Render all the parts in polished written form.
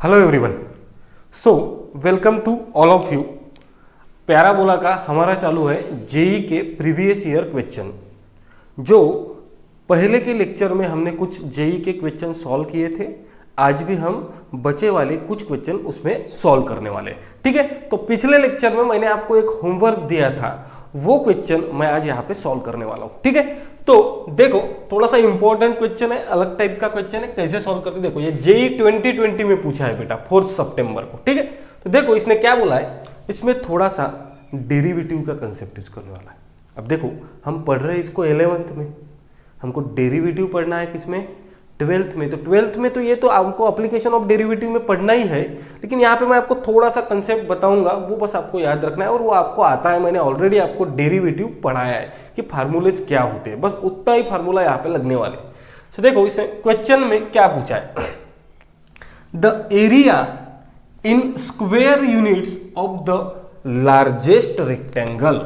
Hello everyone. So welcome to all of you. Parabola का हमारा चालू है जेई के प्रीवियस ईयर क्वेश्चन। जो पहले के लेक्चर में हमने कुछ जेई के क्वेश्चन सॉल्व किए थे, आज भी हम बचे वाले कुछ क्वेश्चन उसमें सॉल्व करने वाले। ठीक है, तो पिछले लेक्चर में मैंने आपको एक होमवर्क दिया था, वो क्वेश्चन मैं आज यहाँ पे सॉल्व करने वाला हूँ। ठीक है, तो देखो थोड़ा सा इंपॉर्टेंट क्वेश्चन है, अलग टाइप का क्वेश्चन है। कैसे सॉल्व करते देखो, ये जेई 2020 में पूछा है बेटा 4 सितंबर को। ठीक है, तो देखो इसने क्या बोला है, इसमें थोड़ा सा डेरिवेटिव का कंसेप्ट यूज करने वाला है। अब देखो हम पढ़ रहे हैं इसको 11th में, हमको डेरिवेटिव पढ़ना है किसमें, 12th में। तो 12th में तो ये तो आपको एप्लीकेशन ऑफ डेरिवेटिव में पढ़ना ही है, लेकिन यहाँ पे मैं आपको थोड़ा सा कंसेप्ट बताऊंगा, वो बस आपको याद रखना है और वो आपको आता है। मैंने ऑलरेडी आपको डेरिवेटिव पढ़ाया है कि फार्मूलेज क्या होते हैं, बस उतना ही फार्मूला यहाँ पे लगने वाले। तो देखो इस क्वेश्चन में क्या पूछा है, the area in square units of the largest rectangle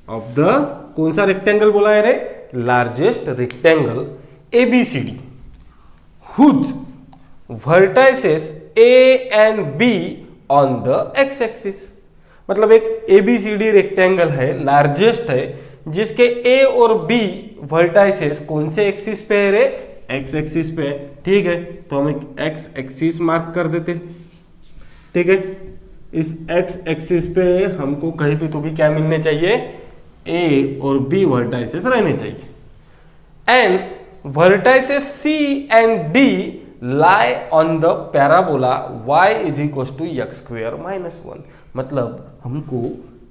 of the, कौन सा रेक्टेंगल बोला है रे, largest rectangle ABCD whose vertices A and B on the x axis। मतलब एक ABCD रेक्टेंगल है, लार्जेस्ट है, जिसके A और B वर्टाइसेस कौन से एक्सिस पे है रे, x एक्सिस पे है। ठीक है, तो हम एक x एक्सिस मार्क कर देते। ठीक है, इस x एक्सिस पे हमको कहीं पे तो भी क्या मिलने चाहिए, A और B वर्टाइसेस रहने चाहिए। And vertices C and D lie on the parabola y is equals to x square minus 1। मतलब हमको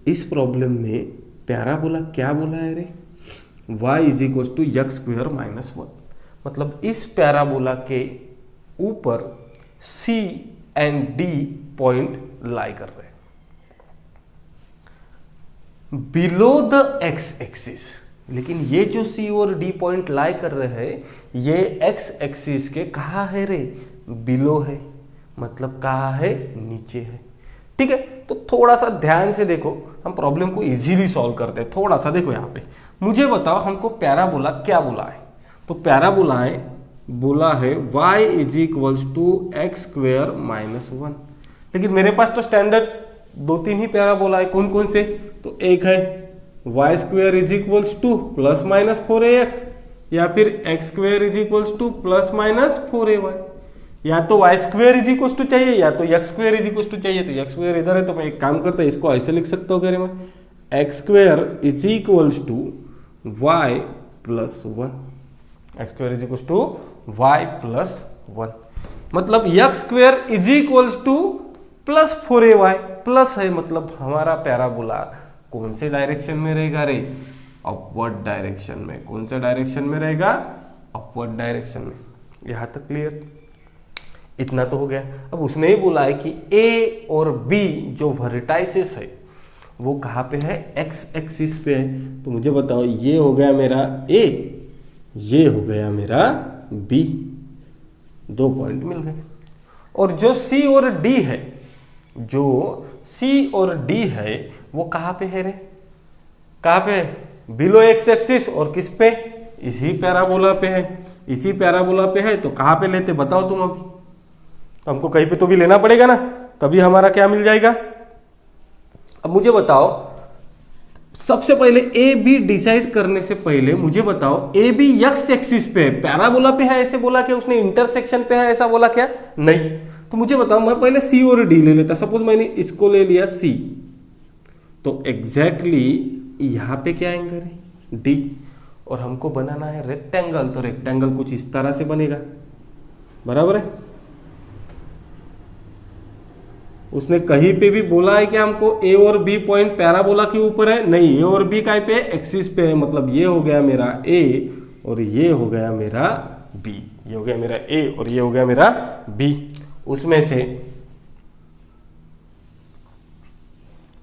इस प्रॉब्लम में पैराबोला क्या बोला है रे, y is equals to x square minus 1। मतलब इस पैराबोला के ऊपर C and D पॉइंट लाई कर रहे हैं, बिलो द x एक्सिस। लेकिन ये जो C और D पॉइंट लाई कर रहे हैं, ये x एक्सिस के कहाँ है रे, बिलो है, मतलब कहाँ है, नीचे है। ठीक है, तो थोड़ा सा ध्यान से देखो, हम प्रॉब्लम को इजीली सॉल्व करते हैं। थोड़ा सा देखो यहाँ पे, मुझे बताओ हमको पैराबोला क्या बोला है। तो पैराबोला है, बोला है y is equals to x square minus 1। लेकिन मेरे पास तो स्टैंडर्ड 2-3 ही पैराबोला है। कौन कौन से, तो एक है y square is equals to plus minus 4ax, या फिर x square is equals to plus minus 4ay। या तो y square is equals to चाहिए, या तो x square is equals to चाहिए। तो एक्स स्क्वेयर इधर है, तो मैं एक काम करता हूँ, इसको ऐसे लिख सकता हूँ, कह रहे मैं x square is equals to y plus 1। X square is equals to y plus 1, मतलब x square is equals to plus 4ay। Plus है, मतलब हमारा पैराबोला कौन से डायरेक्शन में रहेगा रे, अपवर्ड डायरेक्शन में। कौन से डायरेक्शन में रहेगा, अपवर्ड डायरेक्शन में। यहां तक क्लियर, इतना तो हो गया। अब उसने ही बोला है कि A और B जो वर्टाइसेस है वो कहाँ पे है, x एक्सिस पे है। तो मुझे बताओ, ये हो गया मेरा A, ये हो गया मेरा B, 2 पॉइंट मिल गए। और जो C और D है, जो C और D है वो कहाँ पे है रे, कहाँ पे है, बिलो एक्स एक्सिस। और किस पे, इसी पैराबोला पे है। इसी पैराबोला पे है, तो कहाँ पे लेते बताओ तुम अभी। तो हमको कहीं पे तो भी लेना पड़ेगा ना, तभी हमारा क्या मिल जाएगा। अब मुझे बताओ, सबसे पहले ए बी डिसाइड करने से पहले मुझे बताओ, ए बी एक्स एक्सिस पे है, पैराबोला पे है ऐसे बोला क्या उसने, इंटरसेक्शन पे है ऐसा बोला क्या, नहीं। तो मुझे बताओ, मैं पहले सी और डी ले लेता। सपोज मैंने इसको ले लिया सी, तो एग्जैक्टली यहां पे क्या एंगल है, डी। और हमको बनाना है रेक्टेंगल, तो रेक्टेंगल कुछ इस तरह से बनेगा, बराबर है। उसने कहीं पे भी बोला है कि हमको ए और बी पॉइंट पैराबोला के ऊपर है, नहीं। ए और बी कहीं पे, एक्सिस पे है। मतलब ये हो गया मेरा ए और ये हो गया मेरा बी, ये हो गया मेरा ए और ये हो गया मेरा बी। उसमें से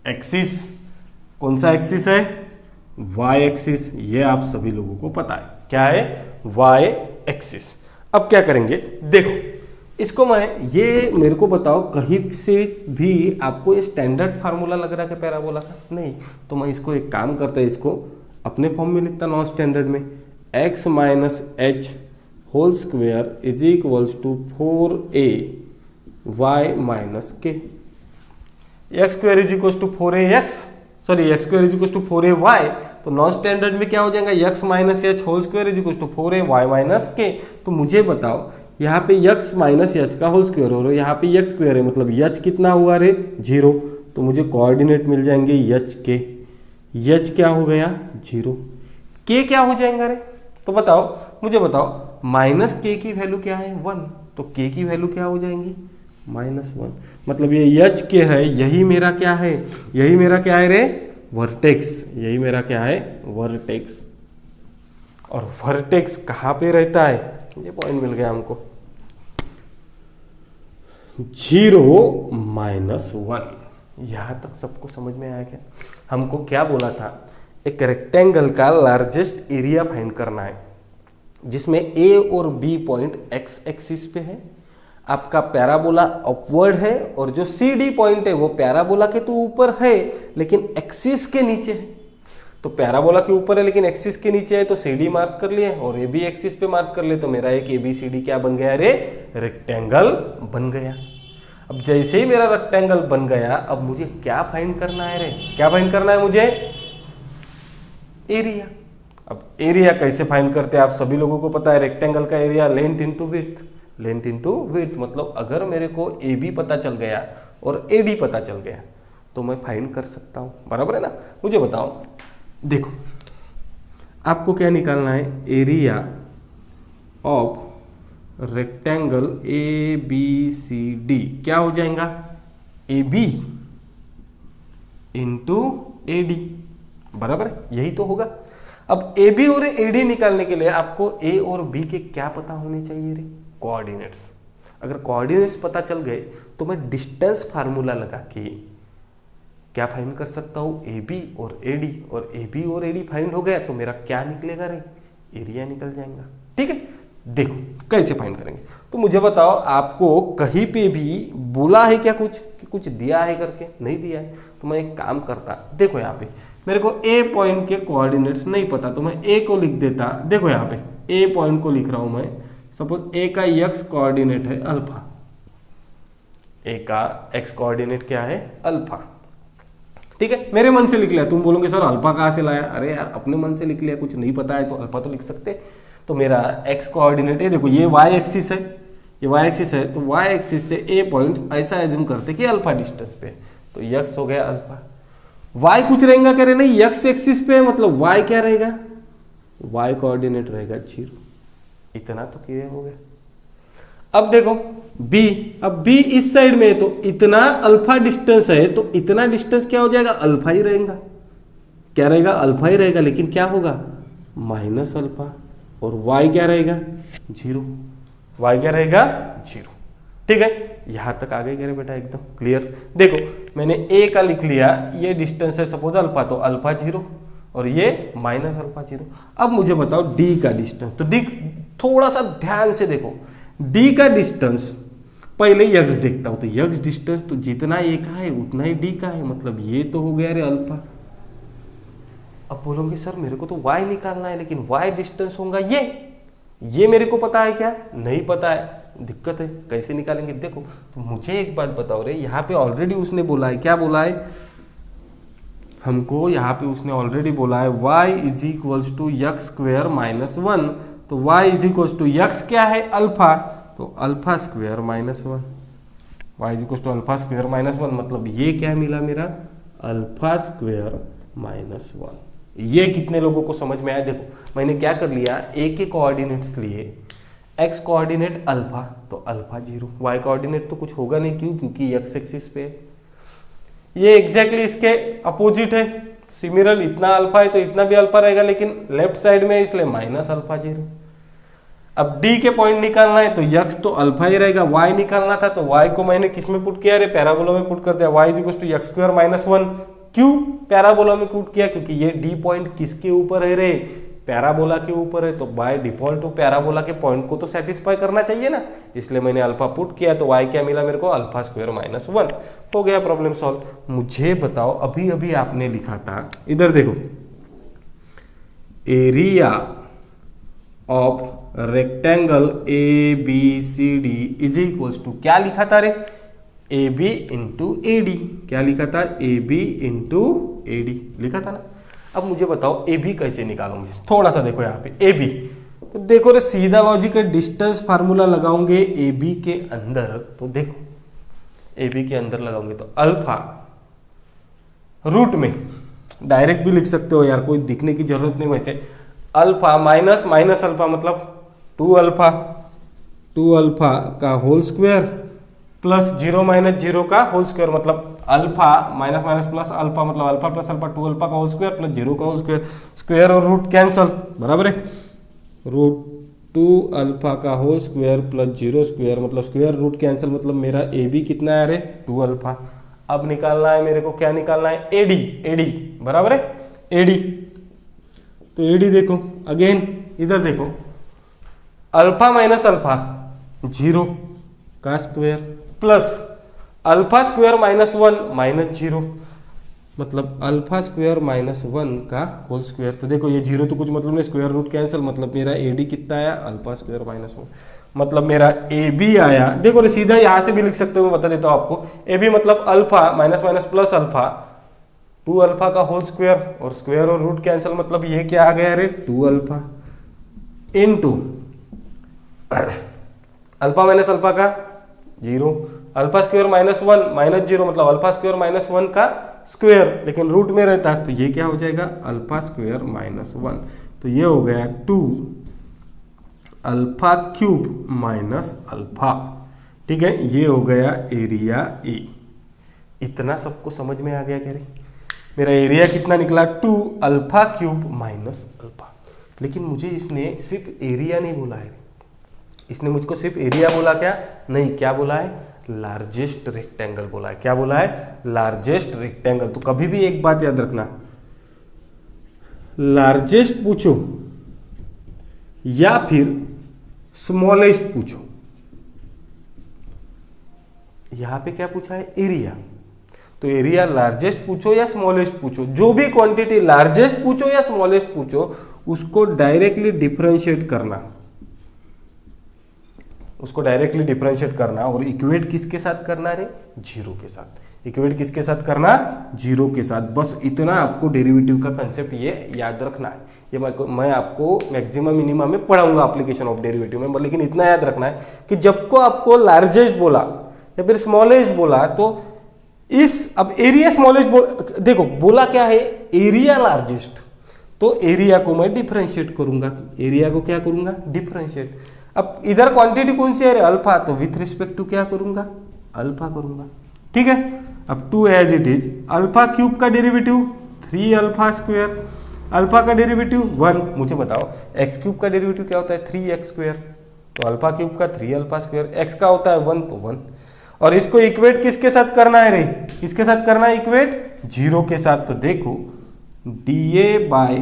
एक्सिस, कौन सा एक्सिस है, वाई एक्सिस। ये आप सभी लोगों को पता है क्या है, वाई एक्सिस। अब क्या करेंगे, देखो इसको मैं, ये मेरे को बताओ कहीं से भी आपको ये स्टैंडर्ड फार्मूला लग रहा है कि पैराबोला का, नहीं। तो मैं इसको एक काम करता है, इसको अपने फॉर्म में लिखता नॉन स्टैंडर्ड में, x minus H whole square is equals to 4a Y minus K. X square is equal to 4ax, sorry X square is equal to 4ay, तो नॉन स्टैंडर्ड में क्या हो जाएगा, X minus H whole square is equal to 4ay minus K. तो मुझे बताओ यहाँ पे x माइनस एच का होल स्क्वायर हो रहा है, यहाँ पे x स्क्वायर है, मतलब h कितना हुआ रे 0, तो मुझे कोऑर्डिनेट मिल जाएंगे h के। h क्या हो गया 0, k क्या हो जाएगा रे, तो बताओ मुझे बताओ, माइनस के की वैल्यू क्या है 1, तो k की वैल्यू क्या हो जाएंगी -1, मतलब ये h के है, यही मेरा क्या है, यही मेरा क्या है रे वर्टेक्स, यही मेरा क्या है वर्टेक्स। और वर्टेक्स कहाँ पे रहता है, ये पॉइंट मिल गया हमको 0 -1। यहां तक सबको समझ में आया क्या? हमको क्या बोला था, एक रेक्टेंगल का लार्जेस्ट एरिया फाइंड करना है जिसमें ए और बी पॉइंट एक्स एक्सिस पे है, आपका पैराबोला अपवर्ड है, और जो सी डी पॉइंट है वो पैराबोला के तो ऊपर है लेकिन एक्सिस के नीचे है। तो पैराबोला के ऊपर है लेकिन एक्सिस के नीचे है, तो सी डी मार्क कर लिए और ए बी एक्सिस पे मार्क कर लिए, तो मेरा एक ए बी सी डी क्या बन गया रे, रेक्टेंगल बन गया। अब जैसे ही मेरा रेक्टेंगल बन गया, अब मुझे क्या फाइंड करना है रे, क्या फाइंड करना है मुझे, एरिया। अब एरिया कैसे फाइंड करते हैं आप सभी लोगों को पता है, रेक्टेंगल का area length into width, length into width, मतलब अगर मेरे को ए बी पता चल गया और ए डी पता चल गया तो मैं फाइंड कर सकता हूं, बराबर है ना। मुझे बताओ, देखो आपको क्या निकालना है, area of rectangle A B C D क्या हो जाएगा, A B into A D, बराबर यही तो होगा। अब ए बी और ए डी निकालने के लिए आपको ए और बी के क्या पता होने चाहिए रे, कोऑर्डिनेट्स। अगर कोऑर्डिनेट्स पता चल गए तो मैं डिस्टेंस फार्मूला लगा के क्या फाइंड कर सकता हूं, ए बी और ए डी, और ए बी और ए डी फाइंड हो गया तो मेरा क्या निकलेगा रे, एरिया निकल जाएगा। ठीक है, देखो कैसे फाइंड करेंगे, तो मुझे बताओ आपको कहीं पे भी बोला है क्या कुछ कि कुछ दिया है करके, नहीं दिया है, तो मैं एक काम करता, देखो यहाँ पे मेरे को ए पॉइंट के कोऑर्डिनेट्स नहीं पता तो मैं ए को लिख देता, देखो यहाँ पे ए पॉइंट को लिख रहा हूं मैं, सपोज ए का एक्स कोऑर्डिनेट है अल्फा, ए का एक्स कोऑर्डिनेट क्या है अल्फा, ठीक है, मेरे मन से लिख लिया। तुम बोलोगे सर अल्फा कहाँ से लाया, अरे यार अपने मन से लिख लिया, कुछ नहीं पता है तो अल्फा तो लिख सकते। तो मेरा एक्स कोऑर्डिनेट है, देखो ये वाई एक्सिस है, ये वाई एक्सिस है, तो वाई एक्सिस से ए पॉइंट ऐसा एज्यूम करते कि अल्फा डिस्टेंस पे, तो एक्स हो गया अल्फा। वाई कुछ रहेगा क्या रे, नहीं एक्स एक्सिस पे मतलब वाई क्या रहेगा, वाई कोऑर्डिनेट रहेगा 0, इतना तो क्लियर हो गया। अब देखो B, अब B इस साइड में है तो इतना अल्फा डिस्टेंस है, तो इतना डिस्टेंस क्या हो जाएगा, अल्फा ही रहेगा, क्या रहेगा अल्फा ही रहेगा, लेकिन क्या होगा माइनस अल्फा, और y क्या रहेगा 0, y क्या रहेगा 0। ठीक है, यहां तक आ गए क्या रे बेटा, एकदम क्लियर। देखो मैंने a का लिख लिया, ये डिस्टेंस है सपोज अल्फा, तो अल्फा 0 और ये माइनस अल्फा 0। अब मुझे बताओ d का डिस्टेंस, तो d थोड़ा सा ध्यान से देखो, d का डिस्टेंस पहले x देखता हूं, तो x डिस्टेंस तो जितना a का है उतना ही d का है, मतलब ये तो हो गया रे अल्फा। अब बोलोगे सर मेरे को तो y निकालना है, लेकिन y डिस्टेंस होगा ये मेरे को पता है क्या, नहीं पता है, दिक्कत है, कैसे निकालेंगे। देखो तो मुझे एक बात बताओ रे, यहाँ पे ऑलरेडी उसने बोला है, क्या बोला है हमको, यहाँ पे उसने ऑलरेडी बोला है y is equals to x square -1, तो y is equals to x क्या है अल्फा, तो alpha square -1, y is equals to alpha square -1, मतलब ये क्या मिला मेरा अल्फा स्क्वेयर -1। ये कितने लोगों को समझ में आया। देखो मैंने क्या कर लिया, a के कोऑर्डिनेट्स लिए, x कोऑर्डिनेट अल्फा तो अल्फा 0, y कोऑर्डिनेट तो कुछ होगा नहीं, क्यों, क्योंकि x एक्सिस पे ये एग्जैक्टली इसके अपोजिट है, सिमिलर इतना अल्फा है तो इतना भी अल्फा रहेगा, लेकिन लेफ्ट साइड में इसलिए माइनस अल्फा 0। अब d के पॉइंट निकालना है तो x तो अल्फा ही रहेगा, y निकालना था तो y को मैंने किस में पुट किया रे, पैराबोला में पुट कर दिया, y is equal to x square -1। क्यों पैराबोला में पुट किया, क्योंकि ये d पॉइंट किसके ऊपर है रे, पैराबोला के ऊपर है, तो बाय डिफॉल्ट तो पैराबोला के पॉइंट को तो सेटिस्फाई करना चाहिए ना, इसलिए मैंने अल्फा पुट किया, तो y क्या मिला मेरे को अल्फा स्क्वायर -1, हो गया प्रॉब्लम सॉल्व। मुझे बताओ अभी अभी आपने लिखा था, इधर देखो, area of rectangle A B C D is equals to क्या लिखा था रे, A B into A D. क्या लिखा था, A B into A D लिखा था ना। अब मुझे बताओ ए बी कैसे निकालोगे, थोड़ा सा देखो यहाँ पे ए बी, तो देखो रे सीधा लॉजिक है, डिस्टेंस फार्मूला लगाओगे ए बी के अंदर, तो देखो ए बी के अंदर लगाओगे तो अल्फा रूट में डायरेक्ट भी लिख सकते हो यार, कोई दिखने की जरूरत नहीं वैसे, अल्फा माइनस माइनस अल्फा मतलब 2 अल्फा, 2 अल्फा का होल स्क्वायर प्लस 0 माइनस 0 का होल स्क्वायर मतलब alpha minus minus plus alpha मतलब अल्फा प्लस अल्फा 2 अल्फा का होल स्क्वायर प्लस 0 का होल स्क्वायर, स्क्वायर और रूट कैंसल, बराबर है, रूट 2 अल्फा का होल स्क्वायर प्लस 0 स्क्वायर मतलब स्क्वायर रूट कैंसिल मतलब मेरा ए बी कितना है रे 2 अल्फा। अब निकालना है मेरे को, क्या निकालना है, एडी, एडी बराबर है एडी। तो एडी देखो अगेन इधर देखो, अल्फा माइनस अल्फा 0 का square plus alpha square minus 1 minus 0 मतलब अल्फा स्क्वायर माइनस 1 का होल स्क्वायर। तो देखो ये 0 तो कुछ मतलब नहीं, स्क्वायर रूट कैंसिल मतलब मेरा ए डी कितना आया, अल्फा स्क्वायर माइनस 1 मतलब मेरा ए बी आया। देखो रे सीधा यहाँ से भी लिख सकते हो, मैं बता देता हूँ आपको, ए बी मतलब alpha minus minus plus alpha 2 alpha का होल स्क्वायर और स्क्वायर और रूट कैंसिल मतलब ये क्या आ गया रे 2 alpha into alpha minus alpha का 0, अल्फा स्क्वायर माइनस 1 माइनस 0 मतलब अल्फा स्क्वायर माइनस 1 का स्क्वायर, लेकिन रूट में रहता है तो ये क्या हो जाएगा अल्फा स्क्वायर माइनस 1, तो ये हो गया 2 अल्फा क्यूब माइनस अल्फा। ठीक है, ये हो गया एरिया ए। इतना सबको समझ में आ गया क्या रे, मेरा एरिया कितना निकला 2 अल्फा क्यूब माइनस अल्फा। लेकिन मुझे इसने सिर्फ एरिया नहीं बोला है, इसने मुझको सिर्फ एरिया बोला क्या नहीं, क्या बोला है लार्जेस्ट रेक्टेंगल बोला है। क्या बोला है, लार्जेस्ट रेक्टेंगल। तो कभी भी एक बात याद रखना, लार्जेस्ट पूछो या फिर स्मॉलेस्ट पूछो, यहां पे क्या पूछा है एरिया, तो एरिया लार्जेस्ट पूछो या स्मॉलेस्ट पूछो, जो भी क्वांटिटी लार्जेस्ट पूछो या स्मॉलेस्ट पूछो उसको डायरेक्टली डिफरेंशिएट करना, उसको डायरेक्टली डिफरेंशिएट करना और इक्वेट किसके साथ करना रे, जीरो के साथ। इक्वेट किसके साथ करना, जीरो के साथ। बस इतना आपको डेरिवेटिव का कंसेप्ट ये याद रखना है। ये मैं आपको मैक्सिमम मिनिमम में पढ़ाऊंगा एप्लीकेशन ऑफ डेरिवेटिव में, लेकिन इतना याद रखना है कि जब को आपको लार्जेस्ट बोला या फिर स्मॉलेस्ट बोला तो इस, अब एरिया स्मॉलेस्ट देखो बोला क्या है एरिया लार्जेस्ट, तो एरिया को मैं डिफरेंशिएट करूंगा, एरिया को क्या करूंगा डिफरेंशिएट। अब इधर क्वांटिटी कौन सी है अल्फा, तो विथ रिस्पेक्ट टू क्या करूंगा अल्फा करूंगा। ठीक है, अब 2 as it is, alpha cube का डेरिवेटिव 3 अल्फा स्क्वायर, अल्फा का डेरिवेटिव 1। मुझे बताओ एक्स क्यूब का डेरिवेटिव क्या होता है 3x स्क्वायर, तो अल्फा क्यूब का 3 अल्फा स्क्वायर, एक्स का होता है 1 तो 1। और इसको इक्वेट किसके साथ करना है रे, किसके साथ करना है इक्वेट, जीरो के साथ। तो देखो dA by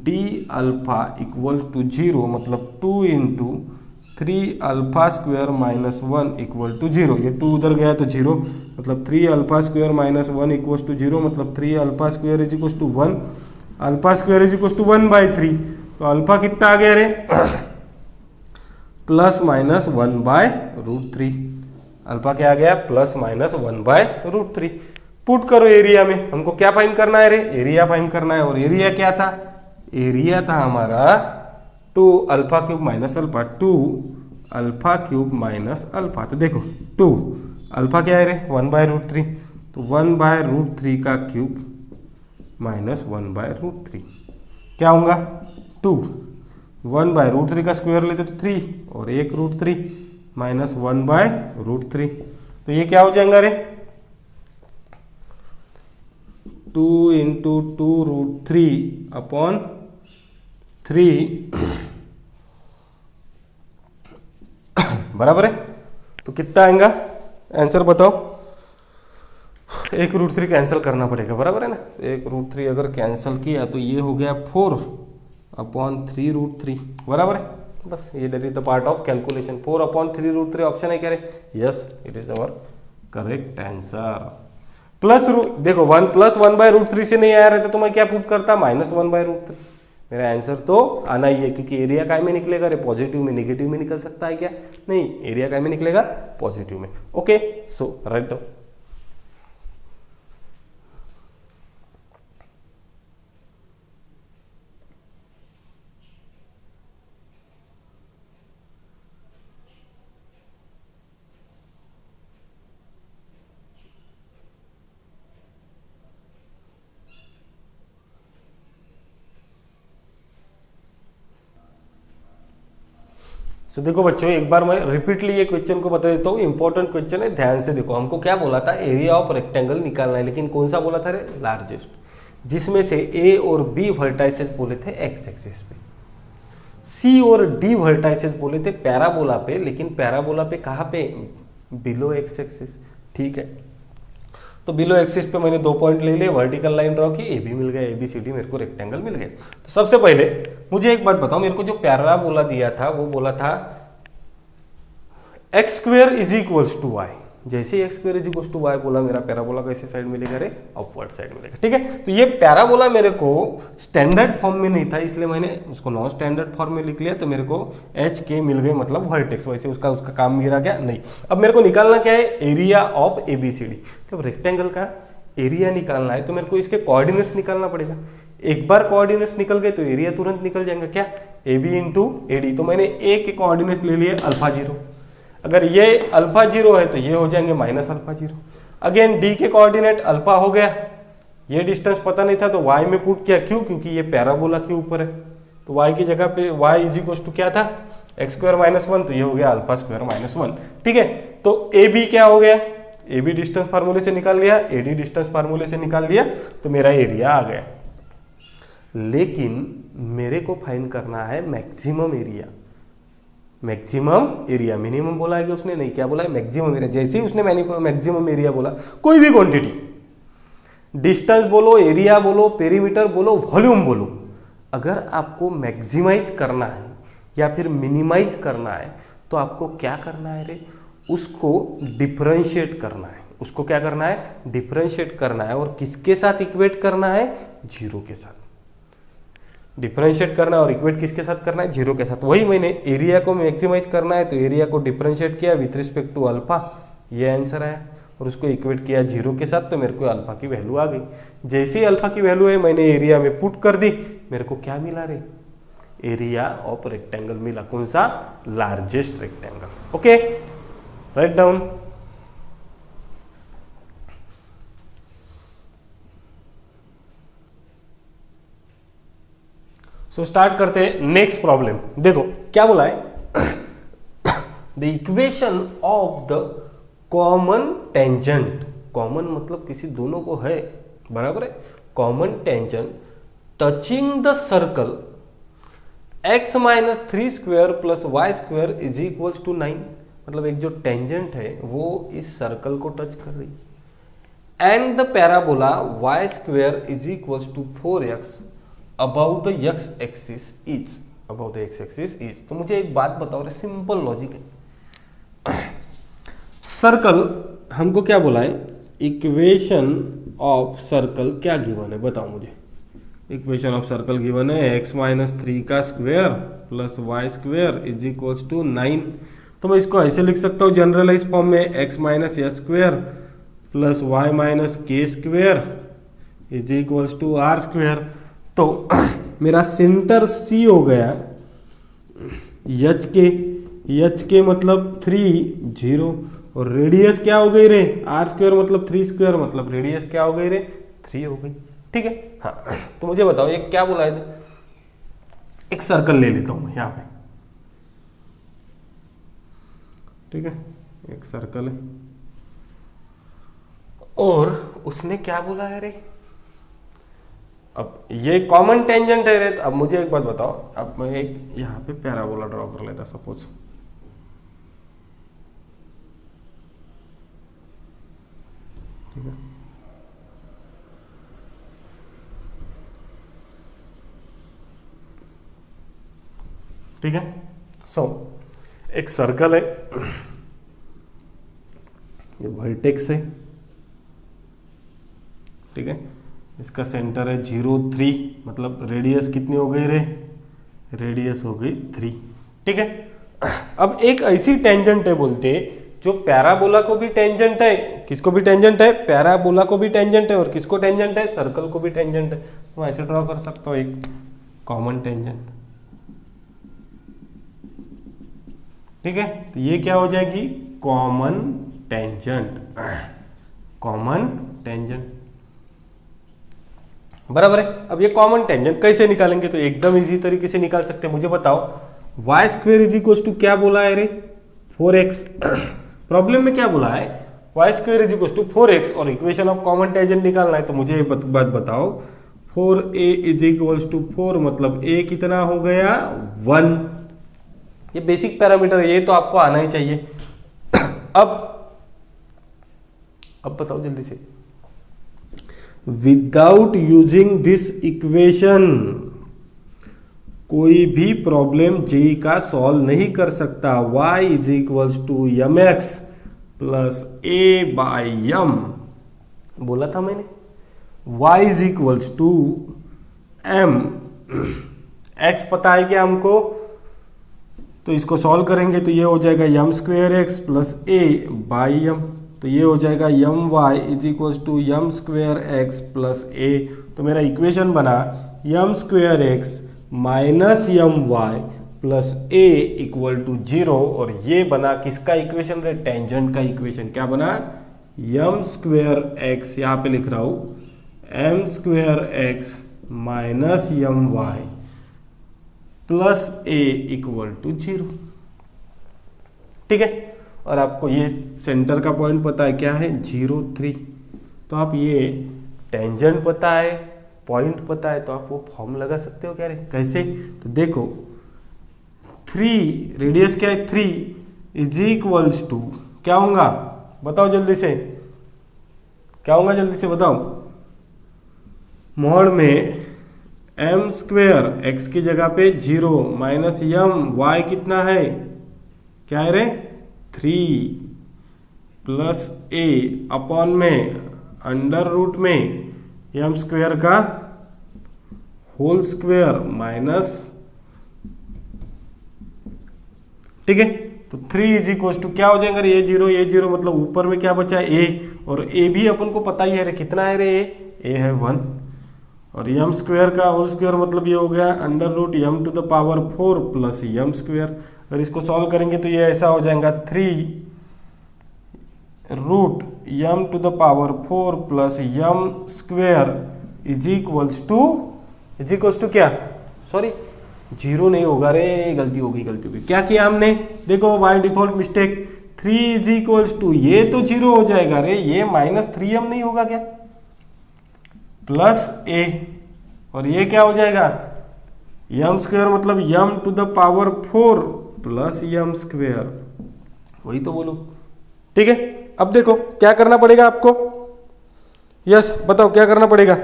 d alpha equal to 0 मतलब 2 into 3 alpha square minus 1 equal to 0। ये 2 उधर गया तो 0 मतलब 3 alpha square minus 1 equal to 0 मतलब 3 alpha square is equal to 1, alpha square is equal to 1/3। तो अल्फा कितना आ गया रे प्लस माइनस 1/√3। अल्फा क्या आ गया प्लस माइनस 1/√3। पुट करो एरिया में, हमको क्या फाइंड करना है रे, एरिया फाइंड करना है। और एरिया क्या था, एरिया था हमारा 2 alpha cube minus alpha, 2 alpha cube minus alpha. तो देखो 2 अल्फा क्या है रे 1/√3, तो 1/√3 का क्यूब माइनस 1/√3 क्या होगा 2, 1/√3 का स्क्वायर लेते तो 3 और 1√3 माइनस 1/√3। तो ये क्या हो जाएगा रे 2 इंटू 2√3 अपॉन 3 बराबर है। तो कितना आएगा आंसर बताओ, 1√3 कैंसिल करना पड़ेगा, बराबर है ना। 1√3 अगर कैंसिल किया तो ये हो गया 4 अपॉन 3√3 बराबर है। बस ये that is the part of calculation. 4 upon 3√3 option है क्या रे, yes it is our correct answer. Plus देखो 1 प्लस 1/√3 से नहीं आया रहता तो मैं क्या पुट करता माइनस 1/√3, मेरा आंसर तो आना ही है, क्योंकि एरिया काय में निकलेगा रे, पॉजिटिव में, नेगेटिव में निकल सकता है क्या? नहीं, एरिया काय में निकलेगा? पॉजिटिव में। Okay, so write down. तो देखो बच्चों, एक बार मैं रिपीटली ये क्वेश्चन को बता देता हूँ, इंपॉर्टेंट क्वेश्चन है, ध्यान से देखो। हमको क्या बोला था? एरिया ऑफ रेक्टेंगल निकालना है, लेकिन कौन सा बोला था रे? लार्जेस्ट, जिसमें से ए और बी वर्टाइसेस बोले थे एक्स एक्सिस पे, सी और डी वर्टाइसेस बोले थे पैराबोला पे, लेकिन पैराबोला पे कहाँ पे? Below x axis. ठीक है, तो बिलो एक्सिस पे मैंने 2 पॉइंट ले लिए, वर्टिकल लाइन ड्रॉ की, ए बी मिल गया, ए बी सी डी, मेरे को रेक्टेंगल मिल गया। तो सबसे पहले मुझे एक बात बताओ, मेरे को जो पैराबोला दिया था वो बोला था X square is equals to Y. जैसे X square is equals to Y बोला, मेरा पैराबोला कैसे साइड मिलेगा रे? अपवर्ड साइड मिलेगा। ठीक है, तो ये पैराबोला मेरे को स्टैंडर्ड फॉर्म में नहीं था, इसलिए मैंने उसको नॉन स्टैंडर्ड फॉर्म में लिख लिया, तो मेरे को एच के मिल गए, मतलब वर्टेक्स। वैसे उसका काम गिरा क्या? नहीं। अब मेरे को निकालना क्या है? Area of A B C D. तो रेक्टेंगल का एरिया निकालना है, तो मेरे को इसके कोऑर्डिनेट्स निकालना पड़ेगा। एक बार कोऑर्डिनेट्स निकल गए तो एरिया तुरंत निकल जाएगा। क्या? A B into A D. तो मैंने ए के कोऑर्डिनेट्स ले लिए अल्फा 0, अगर ये अल्फा 0 है तो ये हो जाएंगे माइनस अल्फा 0। अगेन डी के कोऑर्डिनेट अल्फा हो गया, ये डिस्टेंस पता नहीं था तो y में पुट किया। क्यों? क्योंकि ये पैराबोला के ऊपर है, तो y की जगह पे y इज इक्वल टू क्या था? एक्स स्क्वायर माइनस 1, तो ये हो गया अल्फा स्क्वायर माइनस 1। ठीक है, तो ए बी क्या हो गया? ए बी डिस्टेंस फार्मूले से निकाल लिया, ए डी डिस्टेंस फार्मूले से निकाल लिया, तो मेरा एरिया आ गया। लेकिन मेरे को फाइंड करना है maximum area. Maximum area, minimum बोला है कि उसने? नहीं, क्या बोला है? Maximum area. जैसे ही उसने मैक्सिमम एरिया बोला, कोई भी क्वांटिटी, डिस्टेंस बोलो, एरिया बोलो, पेरीमीटर बोलो, वॉल्यूम बोलो, अगर आपको मैक्सिमाइज करना है या फिर मिनिमाइज करना है तो आपको क्या करना है रे? उसको डिफरेंशिएट करना है। उसको क्या करना है? डिफरेंशिएट करना है। और किसके साथ इक्वेट करना है? 0 के साथ। डिफरेंशिएट करना और इक्वेट किसके साथ करना है? 0 के साथ। वही मैंने एरिया को मैक्सिमाइज करना है तो एरिया को डिफरेंशिएट किया विथ रिस्पेक्ट टू अल्फा, ये आंसर आया, और उसको इक्वेट किया 0 के साथ, तो मेरे को अल्फा की वैल्यू आ गई। जैसे ही अल्फा की वैल्यू है मैंने एरिया में पुट कर दी, मेरे को क्या मिला रे? एरिया ऑफ रेक्टेंगल मिला। कौन सा? Largest rectangle. Okay, right down. So start करते हैं नेक्स्ट प्रॉब्लम। देखो क्या बोला है? The equation of the common tangent, common मतलब किसी दोनों को है, बराबर है, common tangent touching the circle x minus 3 square plus y square is equals to 9। मतलब एक जो टेंजेंट है वो इस सर्कल को टच कर रही, and the parabola y square is equals to 4x about the x axis is, about the x axis is. तो मुझे एक बात बताओ रे, सिंपल लॉजिक है। सर्कल हमको क्या बोला है? इक्वेशन ऑफ सर्कल क्या गिवन है? बताओ मुझे। इक्वेशन ऑफ सर्कल गिवन है x माइनस 3 का square plus Y square is equals to 9। तो मैं इसको ऐसे लिख सकता हूँ जनरलाइज फॉर्म में, x minus S square plus Y minus K square is equals to R square. तो मेरा सेंटर C हो गया एच के मतलब 3 0, और रेडियस क्या हो गई रे? आर स्क्वायर मतलब 3 स्क्वायर, मतलब रेडियस क्या हो गई रे? 3 हो गई। ठीक है, हाँ। तो मुझे बताओ ये क्या बोला है? एक सर्कल ले लेता हूं मैं यहाँ पे, ठीक है, एक सर्कल है और उसने क्या बोला है रे? अब ये कॉमन टेंजेंट है रे। तो अब मुझे एक बात बताओ, अब मैं एक यहाँ पे पैराबोला ड्रॉ कर लेता सपोज, ठीक है, ठीक है। सो एक सर्कल है, ये वर्टेक्स है, ठीक है, इसका सेंटर है 0 3, मतलब रेडियस कितनी हो गई रे, रेडियस हो गई 3। ठीक है, अब एक ऐसी टेंजेंट है बोलते जो पैराबोला को भी टेंजेंट है, किसको भी टेंजेंट है, पैराबोला को भी टेंजेंट है, और किसको टेंजेंट है, सर्कल को भी टेंजेंट है। तो मैं ऐसे ड्रॉ कर सकता हूँ एक कॉमन टेंजेंट। ठीक है, तो ये क्या हो जाएगी, कॉमन टेंजेंट, कॉमन टेंजेंट, बराबर है। अब ये कॉमन टेंजेंट कैसे निकालेंगे, तो एकदम इजी तरीके से निकाल सकते हैं। मुझे बताओ y square is equal to क्या बोला है रे, 4x। प्रॉब्लम में क्या बोला है, y square is equal to 4x और इक्वेशन ऑफ कॉमन टेंजेंट निकालना है। तो मुझे बात बताओ 4a इज इक्वल टू 4, मतलब a कितना हो गया 1। ये बेसिक पैरामीटर है, ये तो आपको आना ही चाहिए। अब बताओ जल्दी से, विदाउट यूजिंग दिस इक्वेशन कोई भी प्रॉब्लम जेई का सॉल्व नहीं कर सकता। y is equals to m x plus a by m, बोला था मैंने, y is equals to m, x पता है क्या हमको, तो इसको सॉल्व करेंगे तो ये हो जाएगा m square x plus a by m, तो ये हो जाएगा m y is equals to m square x plus a. तो मेरा इक्वेशन बना m square x minus m y plus a equal to 0, और ये बना किसका इक्वेशन रे, टेंजेंट का इक्वेशन। क्या बना, एम स्क्वेयर एक्स, यहाँ पे लिख रहा हूं m square x minus m y plus a equal to 0। ठीक है, और आपको ये सेंटर का पॉइंट पता है क्या है, 0 3। तो आप ये टेंजेंट पता है, पॉइंट पता है, तो आप वो फॉर्म लगा सकते हो क्या रे, कैसे, तो देखो 3 रेडियस क्या है 3 इज इक्वल्स टू क्या होगा, बताओ जल्दी से, क्या होगा जल्दी से बताओ, मॉड में एम स्क्वेयर एक्स की जगह पे 0 माइनस एम वाई कितना है, क्या है रे 3 प्लस ए अपॉन में अंडर रूट में एम स्क्वेयर का होल स्क्वेयर माइनस। ठीक है, तो 3 इज इक्वल टू क्या हो जाएगा, ये 0 मतलब ऊपर में क्या बचा है ए, और ए भी अपन को पता ही है रे, कितना है रे ए है 1, और एम स्क्वेयर का होल स्क्वेयर मतलब ये हो गया under root m to the power 4 plus m square. अगर इसको सॉल्व करेंगे तो ये ऐसा हो जाएगा 3 root m to the power 4 plus m square is equals to क्या, सॉरी 0 नहीं होगा रे, गलती हो गई। क्या किया हमने, देखो by default mistake, 3 is equals to, ये तो 0 हो जाएगा रे, ये माइनस 3m नहीं होगा क्या, प्लस ए, और ये क्या हो जाएगा एम स्क्वेयर मतलब m to the power 4 plus m square, वही तो बोलो। ठीक है, अब देखो क्या करना पड़ेगा आपको, यस बताओ क्या करना पड़ेगा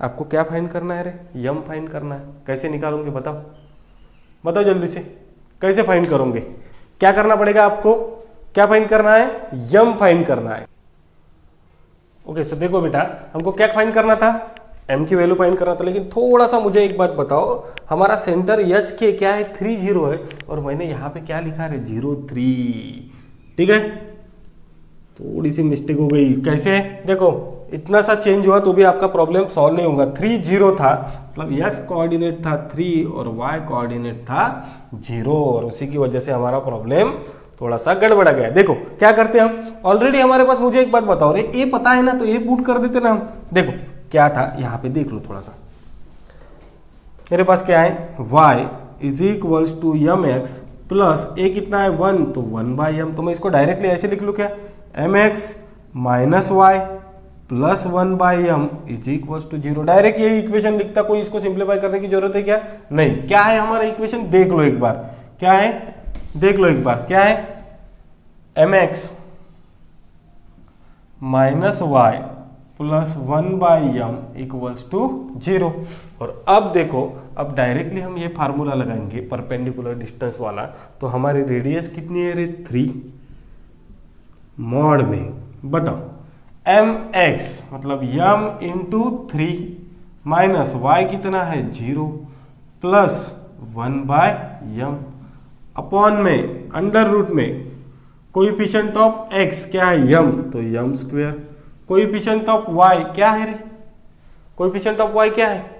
आपको, क्या फाइंड करना है रे, यम फाइंड करना है। कैसे निकालोगे बताओ जल्दी से, कैसे फाइंड करोगे, क्या करना पड़ेगा आपको, क्या फाइंड करना है, यम फाइंड करना है। ओके, सो देखो बेटा, हमको क्या फाइंड करना था, m की वैल्यू फाइंड करना था, लेकिन थोड़ा सा मुझे एक बात बताओ, हमारा सेंटर h के क्या है 3 0 है, और मैंने यहाँ पे क्या लिखा है 0 3। ठीक है, थोड़ी सी मिस्टेक हो गई, कैसे, देखो इतना सा चेंज हुआ तो भी आपका प्रॉब्लम सॉल्व नहीं होगा। 3 0 था, मतलब x कोऑर्डिनेट था 3 और y कोऑर्डिनेट था 0, और उसी की वजह से हमारा प्रॉब्लम थोड़ा सा गड़बड़ा गया। देखो क्या करते हैं हम, ऑलरेडी हमारे पास, मुझे एक बात बताओ रे, ए पता है ना, तो ए पुट कर देते ना हम। देखो क्या था, यहाँ पे देख लो थोड़ा सा, मेरे पास क्या है, y is equals to m x plus a कितना है 1, तो 1 बाई एम, तो मैं इसको डायरेक्टली ऐसे लिख लूँ क्या, m x minus y plus 1 by m is equals to 0। Direct ये इक्वेशन लिखता, कोई इसको सिंप्लीफाई करने की जरूरत है क्या, नहीं। क्या है हमारा इक्वेशन, देख लो एक बार, क्या है, देख लो एक बार, क्या है, m x minus y plus 1 by m equals to 0। और अब देखो, अब डायरेक्टली हम ये फार्मूला लगाएंगे परपेंडिकुलर डिस्टेंस वाला, तो हमारी रेडियस कितनी है रे 3, मॉड में बताओ एम एक्स मतलब यम इंटू 3 माइनस वाई कितना है 0 प्लस 1/m अपॉन में अंडर रूट में कोएफिशिएंट ऑफ x क्या है यम, तो यम स्क्वायर, कोएफिशिएंट ऑफ y क्या है रे, कोएफिशिएंट ऑफ y क्या है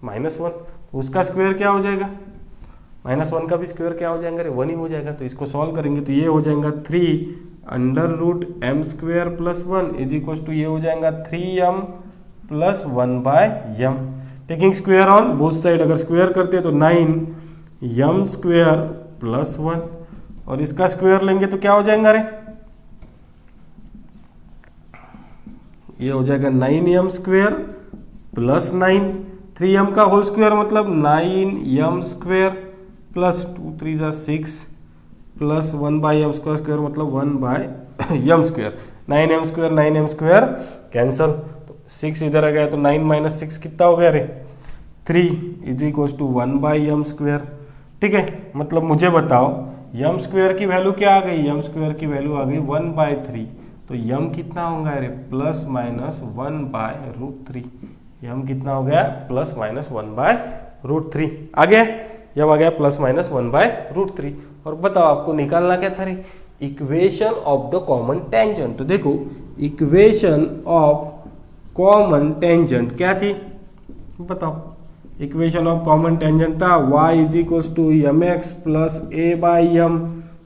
-1, उसका स्क्वायर क्या हो जाएगा, -1 का भी स्क्वायर क्या हो जाएगा रे 1 ही हो जाएगा। तो इसको सॉल्व करेंगे तो ये हो जाएगा 3√m² plus 1 is equal to ये हो जाएगा 3m plus 1/m। Taking square on both side, अगर स्क्वायर करते हैं तो 9m² प्लस 1 और इसका स्क्वायर लेंगे तो क्या हो जाएगा रे, ये हो जाएगा 9m² प्लस 9, 3m का होल स्क्वायर मतलब 9m² प्लस 2 3 जा 6 प्लस 1/m का स्क्वायर मतलब 1/m², 9m² कैंसल, तो 6 इधर आ गया तो 9 माइनस 6 कितना हो गया रे 3 इज इक्वल टू 1/m²। ठीक है, मतलब मुझे बताओ m² की वैल्यू क्या आ गई, m² की वैल्यू आ गई 1/3, तो m कितना होगा रे प्लस माइनस 1/√3, m कितना हो गया प्लस माइनस 1/√3 आ गया, m आ गया प्लस माइनस 1/√3। और बताओ आपको निकालना क्या था रे, equation of the common tangent. तो देखो इक्वेशन ऑफ कॉमन टेंजेंट क्या थी बताओ, इक्वेशन ऑफ कॉमन टेंजेंट था y is equals to mx plus a/m,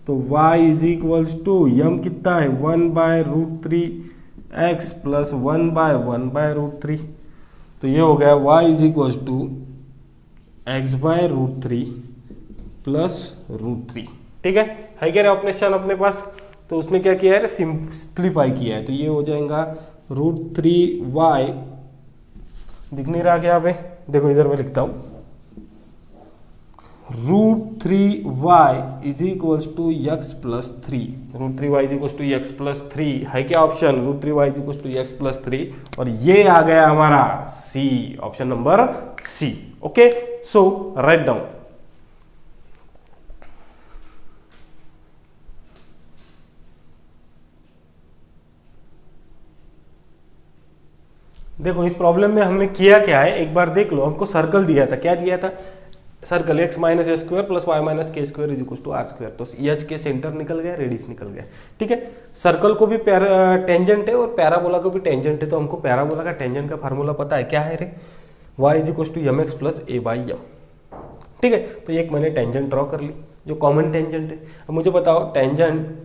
तो y is equals to m कितना है 1/√3x प्लस 1/1/√3, तो ये हो गया y is equals to x/√3 plus √3। ठीक है क्या ऑपरेशन अपने पास, तो उसमें क्या किया है सिंप्लीफाई किया है, तो ये हो जाएगा √3y, दिख नहीं रहा क्या यहाँ पे, देखो इधर मैं लिखता हूं √3y is equals to x plus 3, √3y is equals to x plus 3 है क्या option, √3y is equals to x plus 3, और ये आ गया हमारा C, option number C। Okay, so right down. देखो इस प्रॉब्लम में हमने किया क्या है एक बार देख लो, हमको सर्कल दिया था, क्या दिया था circle x minus a square plus Y minus k square is equal to r square, तो एच के सेंटर निकल गया, रेडियस निकल गया। ठीक है, सर्कल को भी टेंजेंट है और पैराबोला को भी टेंजेंट है, तो हमको पैराबोला का टेंजेंट का फार्मूला पता है क्या है रे, y is equal to mx plus a/m। ठीक है, तो एक मैंने टेंजेंट ड्रॉ कर ली जो कॉमन टेंजेंट है। अब मुझे बताओ टेंजेंट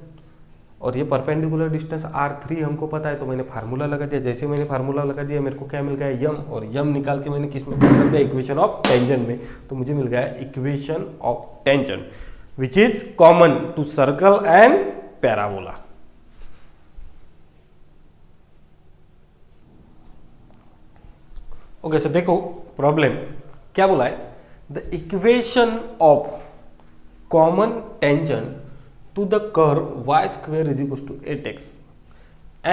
और ये परपेंडिकुलर डिस्टेंस r3 हमको पता है, तो मैंने फार्मूला लगा दिया, जैसे मैंने फार्मूला लगा दिया मेरे को क्या मिल गया यम, और यम निकाल के मैंने किस में पुट कर दिया इक्वेशन ऑफ टेंजेंट में, तो मुझे मिल गया equation of tangent which is common to circle and parabola. Okay sir, देखो प्रॉब्लम क्या बोला है, the equation of common tangent to the curve y square is equals to 8x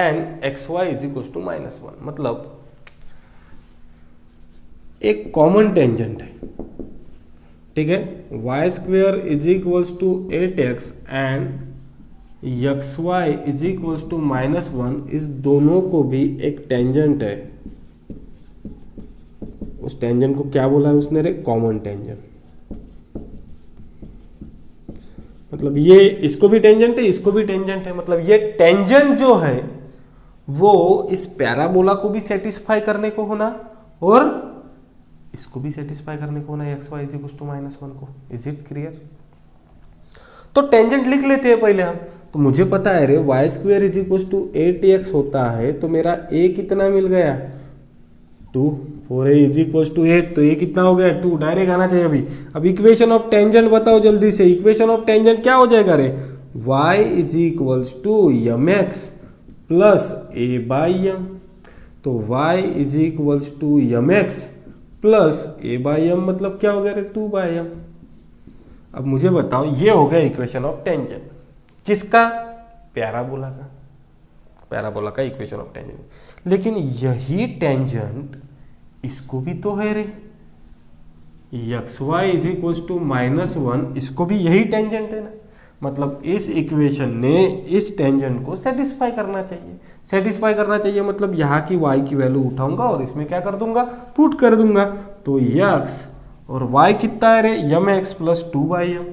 and xy is equals to -1, मतलब एक common tangent है, ठीक है, y square is equals to 8x and xy is equals to -1, इस दोनों को भी एक टेंजेंट है, उस टेंजेंट को क्या बोला है उसने रे कॉमन टेंजेंट, मतलब ये इसको भी टेंजेंट है इसको भी टेंजेंट है, मतलब ये टेंजेंट जो है वो इस पैराबोला को भी सेटिस्फाई करने को होना और इसको भी सेटिस्फाई करने को होना x y is equal to -1 को। Is it clear? तो टेंजेंट लिख लेते हैं पहले हम, तो मुझे पता है रे y square is equal to 8x होता है, तो मेरा a कितना मिल गया 2, 4a इज इक्वल टू 8, तो ये कितना हो गया 2, डायरेक्ट आना चाहिए अभी। अब इक्वेशन ऑफ टेंजेंट बताओ जल्दी से, इक्वेशन ऑफ टेंजेंट क्या हो जाएगा रे y is equal to mx plus a/m, तो y is equal to mx plus a/m मतलब क्या हो गया रे 2/m। अब मुझे बताओ ये हो गया इक्वेशन ऑफ टेंजेंट किसका, पैराबोला का, पैराबोला का इक्वेशन ऑफ टेंजेंट। लेकिन यही टेंजेंट इसको भी तो है रे, xy इज इक्वल टू -1, इसको भी यही टेंजेंट है ना, मतलब इस इक्वेशन ने इस टेंजेंट को सेटिस्फाई करना चाहिए। सेटिस्फाई करना चाहिए मतलब यहाँ की y की वैल्यू उठाऊंगा और इसमें क्या कर दूंगा, पुट कर दूंगा। तो x और y कितना है रे, m x plus 2/m,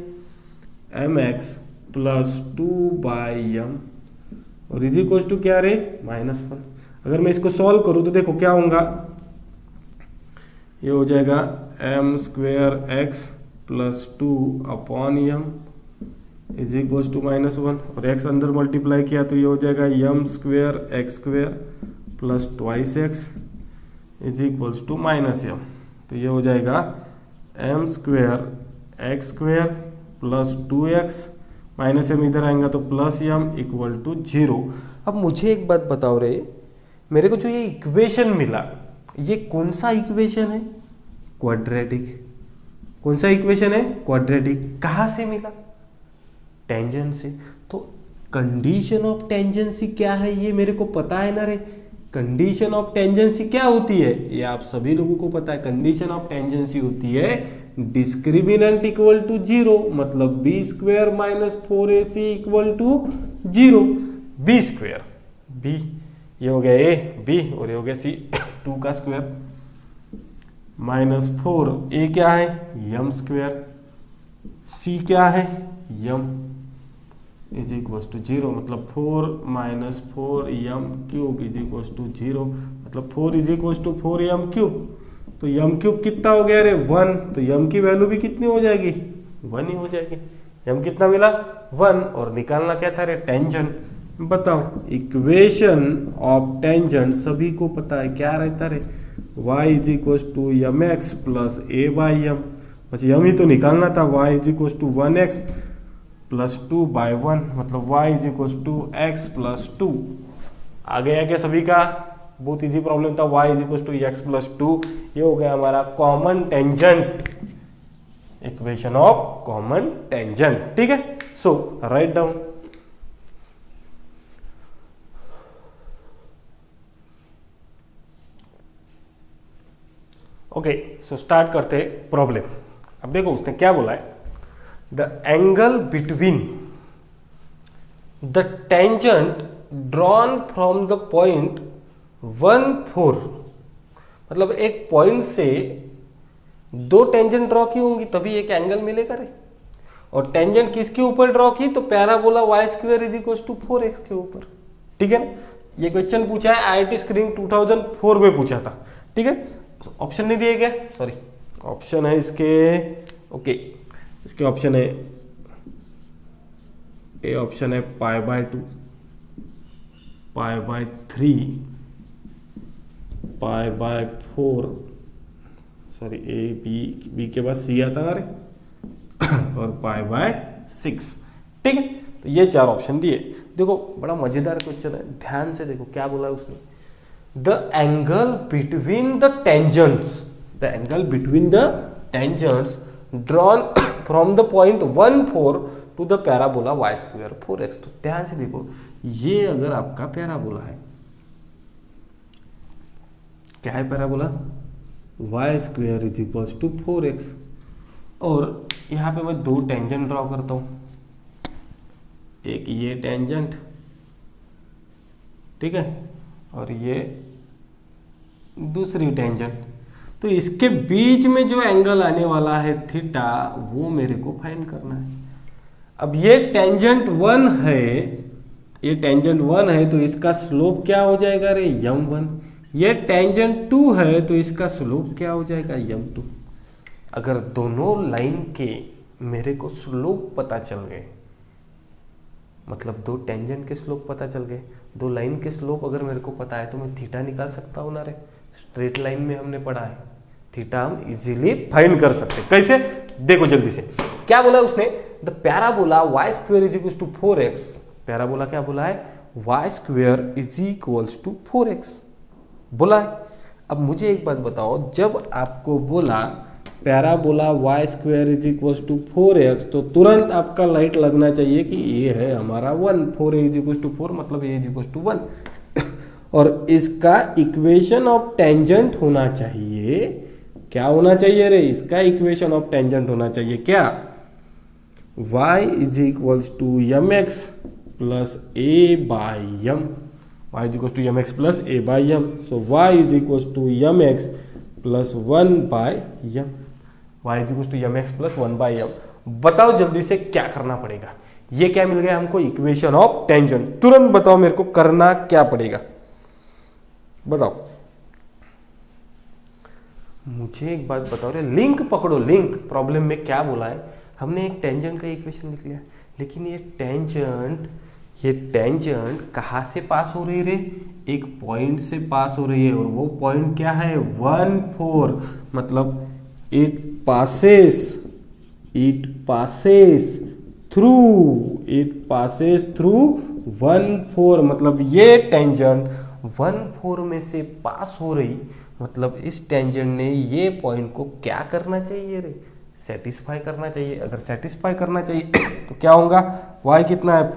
m x plus 2/m और इज इक्वल टू क्या रे, -1। अगर मैं इसको सॉल्व करूँ तो देखो क्या होगा, ये हो जाएगा m² x plus 2/m is equal to -1 और x अंदर मल्टीप्लाई किया तो ये हो जाएगा m² x² plus 2x is equal to -m। तो ये हो जाएगा m² x² plus 2x -m इधर आएगा तो प्लस m इक्वल टू 0। अब मुझे एक बात बताओ रे, मेरे को जो ये इक्वेशन मिला ये कौन सा इक्वेशन है, क्वाड्रेटिक। कौन सा इक्वेशन है, क्वाड्रेटिक। कहाँ से मिला, टेंजेंट से। तो कंडीशन ऑफ टेंजेंसी क्या है ये मेरे को पता है ना रे। कंडीशन ऑफ टेंजेंसी क्या होती है ये आप सभी लोगों को पता है। कंडीशन ऑफ टेंजेंसी होती है डिस्क्रिमिनेंट इक्वल टू 0, मतलब b² minus 4ac equal to 0। b², b ये हो गया a, b और ये हो गया c 2 का स्क्वायर -4, a क्या है m², c क्या है m इज इक्वल टू 0, मतलब 4 minus 4m³ is equal to 0, मतलब 4 इज इक्वल टू 4m³। तो m³ कितना हो गया रे 1, तो m की वैल्यू भी कितनी हो जाएगी 1 ही हो जाएगी। m कितना मिला 1 और निकालना क्या था रे, टेंजेंट। बताओ इक्वेशन ऑफ टेंजेंट सभी को पता है क्या रहता रे, y is equal to mx plus a/m, बस m ही तो निकालना था, y is equal to 1x plus 2/1, मतलब y is equal to x plus 2। आ गया क्या सभी का, बहुत इजी प्रॉब्लम था। y is equal to x plus 2, ये हो गया हमारा common tangent, equation of common tangent. ठीक है, so right down. Okay, so start करते प्रॉब्लम। अब देखो उसने क्या बोला है, the angle between the tangent drawn from the point 1,4, मतलब एक पॉइंट से दो टेंजेंट ड्रॉ की होंगी तभी एक एंगल मिलेगा रे। और टेंजेंट किसके ऊपर ड्रॉ की, तो parabola y² is equal to 4x के ऊपर। ठीक है ना, ये क्वेश्चन पूछा है IIT स्क्रीनिंग 2004 में पूछा था। ठीक है, ऑप्शन नहीं दिए गए, सॉरी ऑप्शन है इसके, ओके इसके ऑप्शन है, ए ऑप्शन है π/2, π/3, π/4, सॉरी ए बी के बाद सी आता ना रे और π/6। ठीक है, तो ये चार ऑप्शन दिए। देखो बड़ा मजेदार क्वेश्चन है, ध्यान से देखो क्या बोला है उसने, the angle between the tangents, the angle between the tangents drawn from the point 1,4 to the parabola y² 4x। तो ध्यान से देखो, ये अगर आपका पैराबोला है, क्या है parabola, y² is equal to 4x, और यहां पे मैं दो टेंजेंट ड्रॉ करता हूं, एक ये टेंजेंट, ठीक है, और ये दूसरी टेंजेंट। तो इसके बीच में जो एंगल आने वाला है थीटा, वो मेरे को फाइंड करना है। अब ये टेंजेंट 1 है, ये टेंजेंट 1 है तो इसका स्लोप क्या हो जाएगा रे, m1। ये टेंजेंट 2 है तो इसका स्लोप क्या हो जाएगा, m2। अगर दोनों लाइन के मेरे को स्लोप पता चल गए, मतलब दो टेंजेंट के स्लोप पता चल गए, दो लाइन के स्लोप अगर मेरे को पता है तो मैं थीटा निकाल सकता हूं ना रे। स्ट्रेट लाइन में हमने पढ़ा है, थीटा हम इजीली फाइंड कर सकते हैं। कैसे, देखो जल्दी से क्या बोला उसने, the parabola y² is equal to 4x। Parabola क्या बोला है, y² is equal to 4x बोला है। अब मुझे एक बात बताओ, जब आपको बोला parabola y² is equal to 4x, तो तुरंत आपका लाइट लगना चाहिए कि ये है हमारा 1, 4a इज इक्वल टू 4, मतलब a इज इक्वल टू 1। और इसका इक्वेशन ऑफ टेंजेंट होना चाहिए, क्या होना चाहिए रे, इसका इक्वेशन ऑफ टेंजेंट होना चाहिए क्या, y is equals to m x plus a by m, y is equals to m x plus a by m, so y is equals to m x plus 1 by m, y is equals to m x plus 1 by m. बताओ जल्दी से क्या करना पड़ेगा। ये क्या मिल गया हमको, इक्वेशन ऑफ टेंजेंट। तुरंत बताओ मेरे को करना क्या पड़ेगा, बताओ मुझे एक बात बताओ रे, लिंक पकड़ो, लिंक। प्रॉब्लम में क्या बोला है, हमने एक टेंजेंट का इक्वेशन लिख लिया, लेकिन ये टेंजेंट कहाँ से पास हो रही रे, एक पॉइंट से पास हो रही है, और वो पॉइंट क्या है 1 4, मतलब इट पासेस थ्रू 1 4, मतलब ये टेंजेंट 1 4 में से पास हो रही, मतलब इस टेंजेंट ने ये पॉइंट को क्या करना चाहिए रे, सेटिस्फाई करना चाहिए। अगर सेटिस्फाई करना चाहिए तो क्या होगा, y कितना है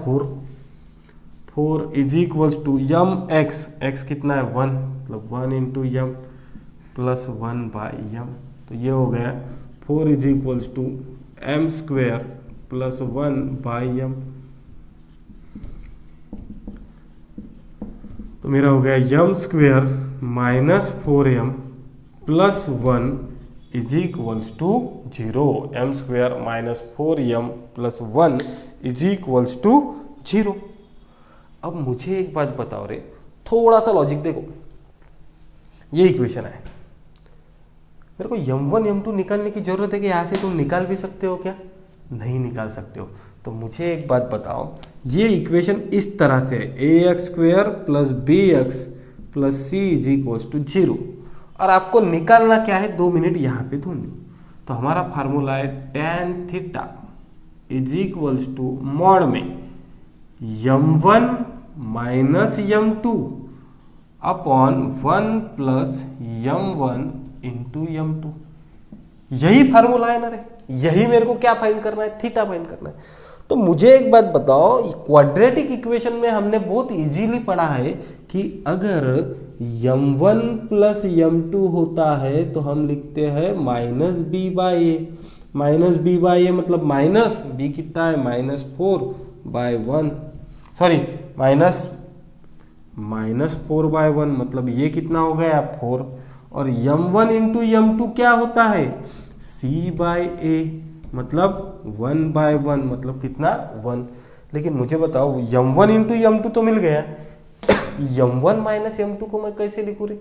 4 is equals to m x कितना है 1, मतलब 1 into m plus 1 by m, तो ये हो गया 4 is equals to m square plus 1 by m, तो मेरा हो गया m square minus 4m plus 1 is equals to 0, m square minus 4m plus 1 is equals to 0। अब मुझे एक बात बताओ रे, थोड़ा सा लॉजिक देखो, ये इक्वेशन है, मेरे को m1 m2 निकालने की जरूरत है कि यहाँ से तुम निकाल भी सकते हो क्या, नहीं निकाल सकते हो। तो मुझे एक बात बताओ, ये इक्वेशन इस तरह से ax square plus bx plus c is equals to 0, और आपको निकालना क्या है, 2 मिनट यहाँ पे ढूंढ लो। तो हमारा फार्मूला है tan theta is equals to mod में m1 minus m2 upon 1 plus m1 into m2। यही फार्मूला है ना रे, यही मेरे को क्या फाइंड करना है, थीटा फाइंड करना है। तो मुझे एक बात बताओ, क्वाड्रेटिक इक्वेशन में हमने बहुत इजीली पढ़ा है कि अगर m1 प्लस m2 होता है तो हम लिखते हैं minus b by a, minus b by a मतलब माइनस बी कितना है minus 4 by 1, sorry minus 4 by 1, मतलब ये कितना हो गया 4, और m1 इंटू m2 क्या होता है c बाई ए, मतलब 1 बाई 1, मतलब कितना 1। लेकिन मुझे बताओ m1 इंटू m2 तो मिल गया, m1 माइनस m2 को मैं कैसे लिखूं रे,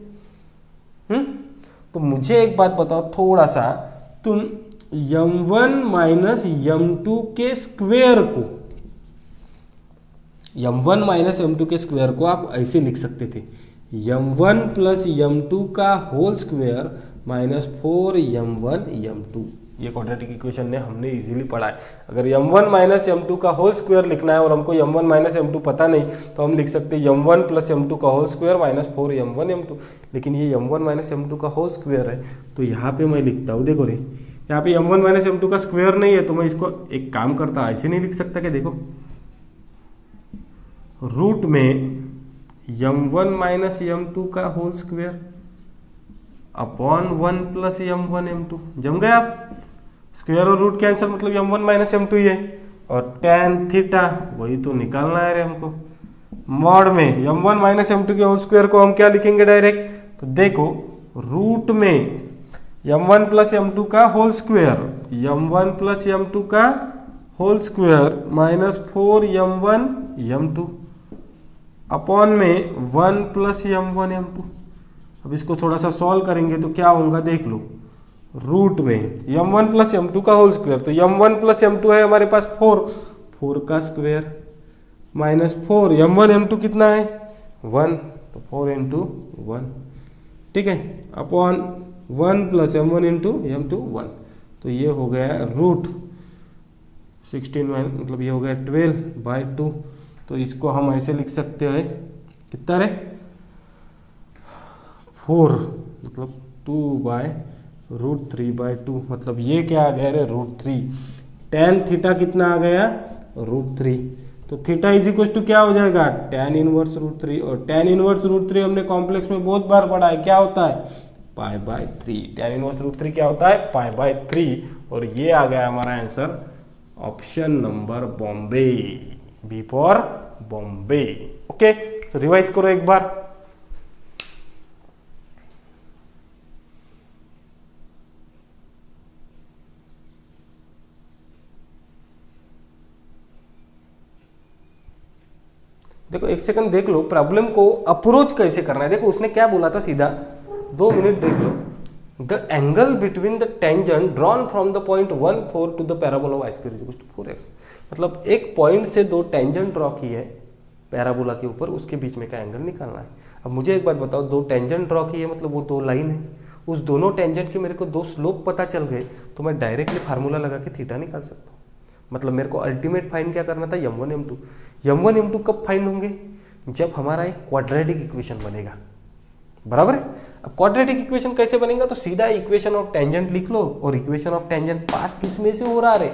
तो मुझे एक बात बताओ, थोड़ा सा तुम m1 माइनस m2 के स्क्वेयर को, m1 माइनस m2 के स्क्वेयर को आप ऐसे लिख सकते थे, m1 प्लस m2 का whole square minus 4m1 m2। ये क्वाड्रेटिक इक्वेशन ने हमने इजीली पढ़ा है। अगर m1 माइनस m2 का होल स्क्वायर लिखना है और हमको m1 माइनस m2 पता नहीं, तो हम लिख सकते हैं m1 प्लस m2 का whole square minus 4m1 m2। लेकिन ये m1 माइनस m2 का होल स्क्वायर है, तो यहाँ पे मैं लिखता हूँ, देखो रे यहाँ पे m1 माइनस m2 का स्क्वायर नहीं है, तो मैं इसको एक काम करता, ऐसे नहीं लिख सकता क्या, देखो रूट में m1 माइनस m2 का whole square upon 1 plus m1 m2, जम गए आप, स्क्वायर और रूट कैंसिल, मतलब m1 माइनस m2 ही है, और tan थीटा वही तो निकालना है रे हमको, मॉड में m1 माइनस m2 के होल स्क्वायर को हम क्या लिखेंगे डायरेक्ट, तो देखो रूट में m1 प्लस m2 का whole square, m1 plus m2 का whole square minus 4m1 m2 upon में 1 प्लस m1 m2। अब इसको थोड़ा सा सॉल्व करेंगे तो क्या होगा, देख लो, रूट में m1 प्लस m2 का होल स्क्वायर, तो m1 प्लस m2 है हमारे पास 4 का स्क्वायर माइनस 4, m1 m2 कितना है 1, तो 4 इंटू 1, ठीक है, upon 1 plus m1 into m2 1, तो ये हो गया रूट 16, मतलब ये हो गया 12 बाई 2। तो इसको हम ऐसे लिख सकते हैं, कितना रे 4, मतलब 2 बाय रूट 3 बाई 2, मतलब ये क्या आ गया रे रूट 3। tan थीटा कितना आ गया रूट 3, तो थीटा इज इक्वल टू क्या हो जाएगा tan इनवर्स रूट 3, और tan इनवर्स रूट 3 हमने कॉम्प्लेक्स में बहुत बार पढ़ा है, क्या होता है pi by 3, tan inverse root 3 क्या होता है पाई बाई 3, और ये आ गया हमारा answer option number Bombay, B for Bombay. Okay, तो रिवाइज करो एक बार। देखो एक सेकंड देख लो, प्रॉब्लम को अप्रोच कैसे करना है। देखो उसने क्या बोला था सीधा, 2 मिनट देख लो। The angle between the tangent drawn from the point 1 4 to the parabola y square is equal to 4x। मतलब एक पॉइंट से 2 टेंजेंट ड्रॉ की है पैराबोला के ऊपर, उसके बीच में का एंगल निकालना है। अब मुझे एक बात बताओ, 2 टेंजेंट ड्रॉ की है मतलब वो 2 लाइन है, उस दोनों टेंजेंट के मेरे को 2 स्लोप पता चल गए तो मैं डायरेक्टली फार्मूला लगा के थीटा निकाल सकता हूँ। मतलब मेरे को अल्टीमेट फाइंड क्या करना था, m1 m2। m1 m2 कब फाइंड होंगे, जब हमारा एक क्वाड्रेटिक इक्वेशन बनेगा, बराबर है। अब क्वाड्रेटिक इक्वेशन कैसे बनेगा, तो सीधा इक्वेशन ऑफ टेंजेंट लिख लो, और इक्वेशन ऑफ टेंजेंट पास किस में से हो रहा है,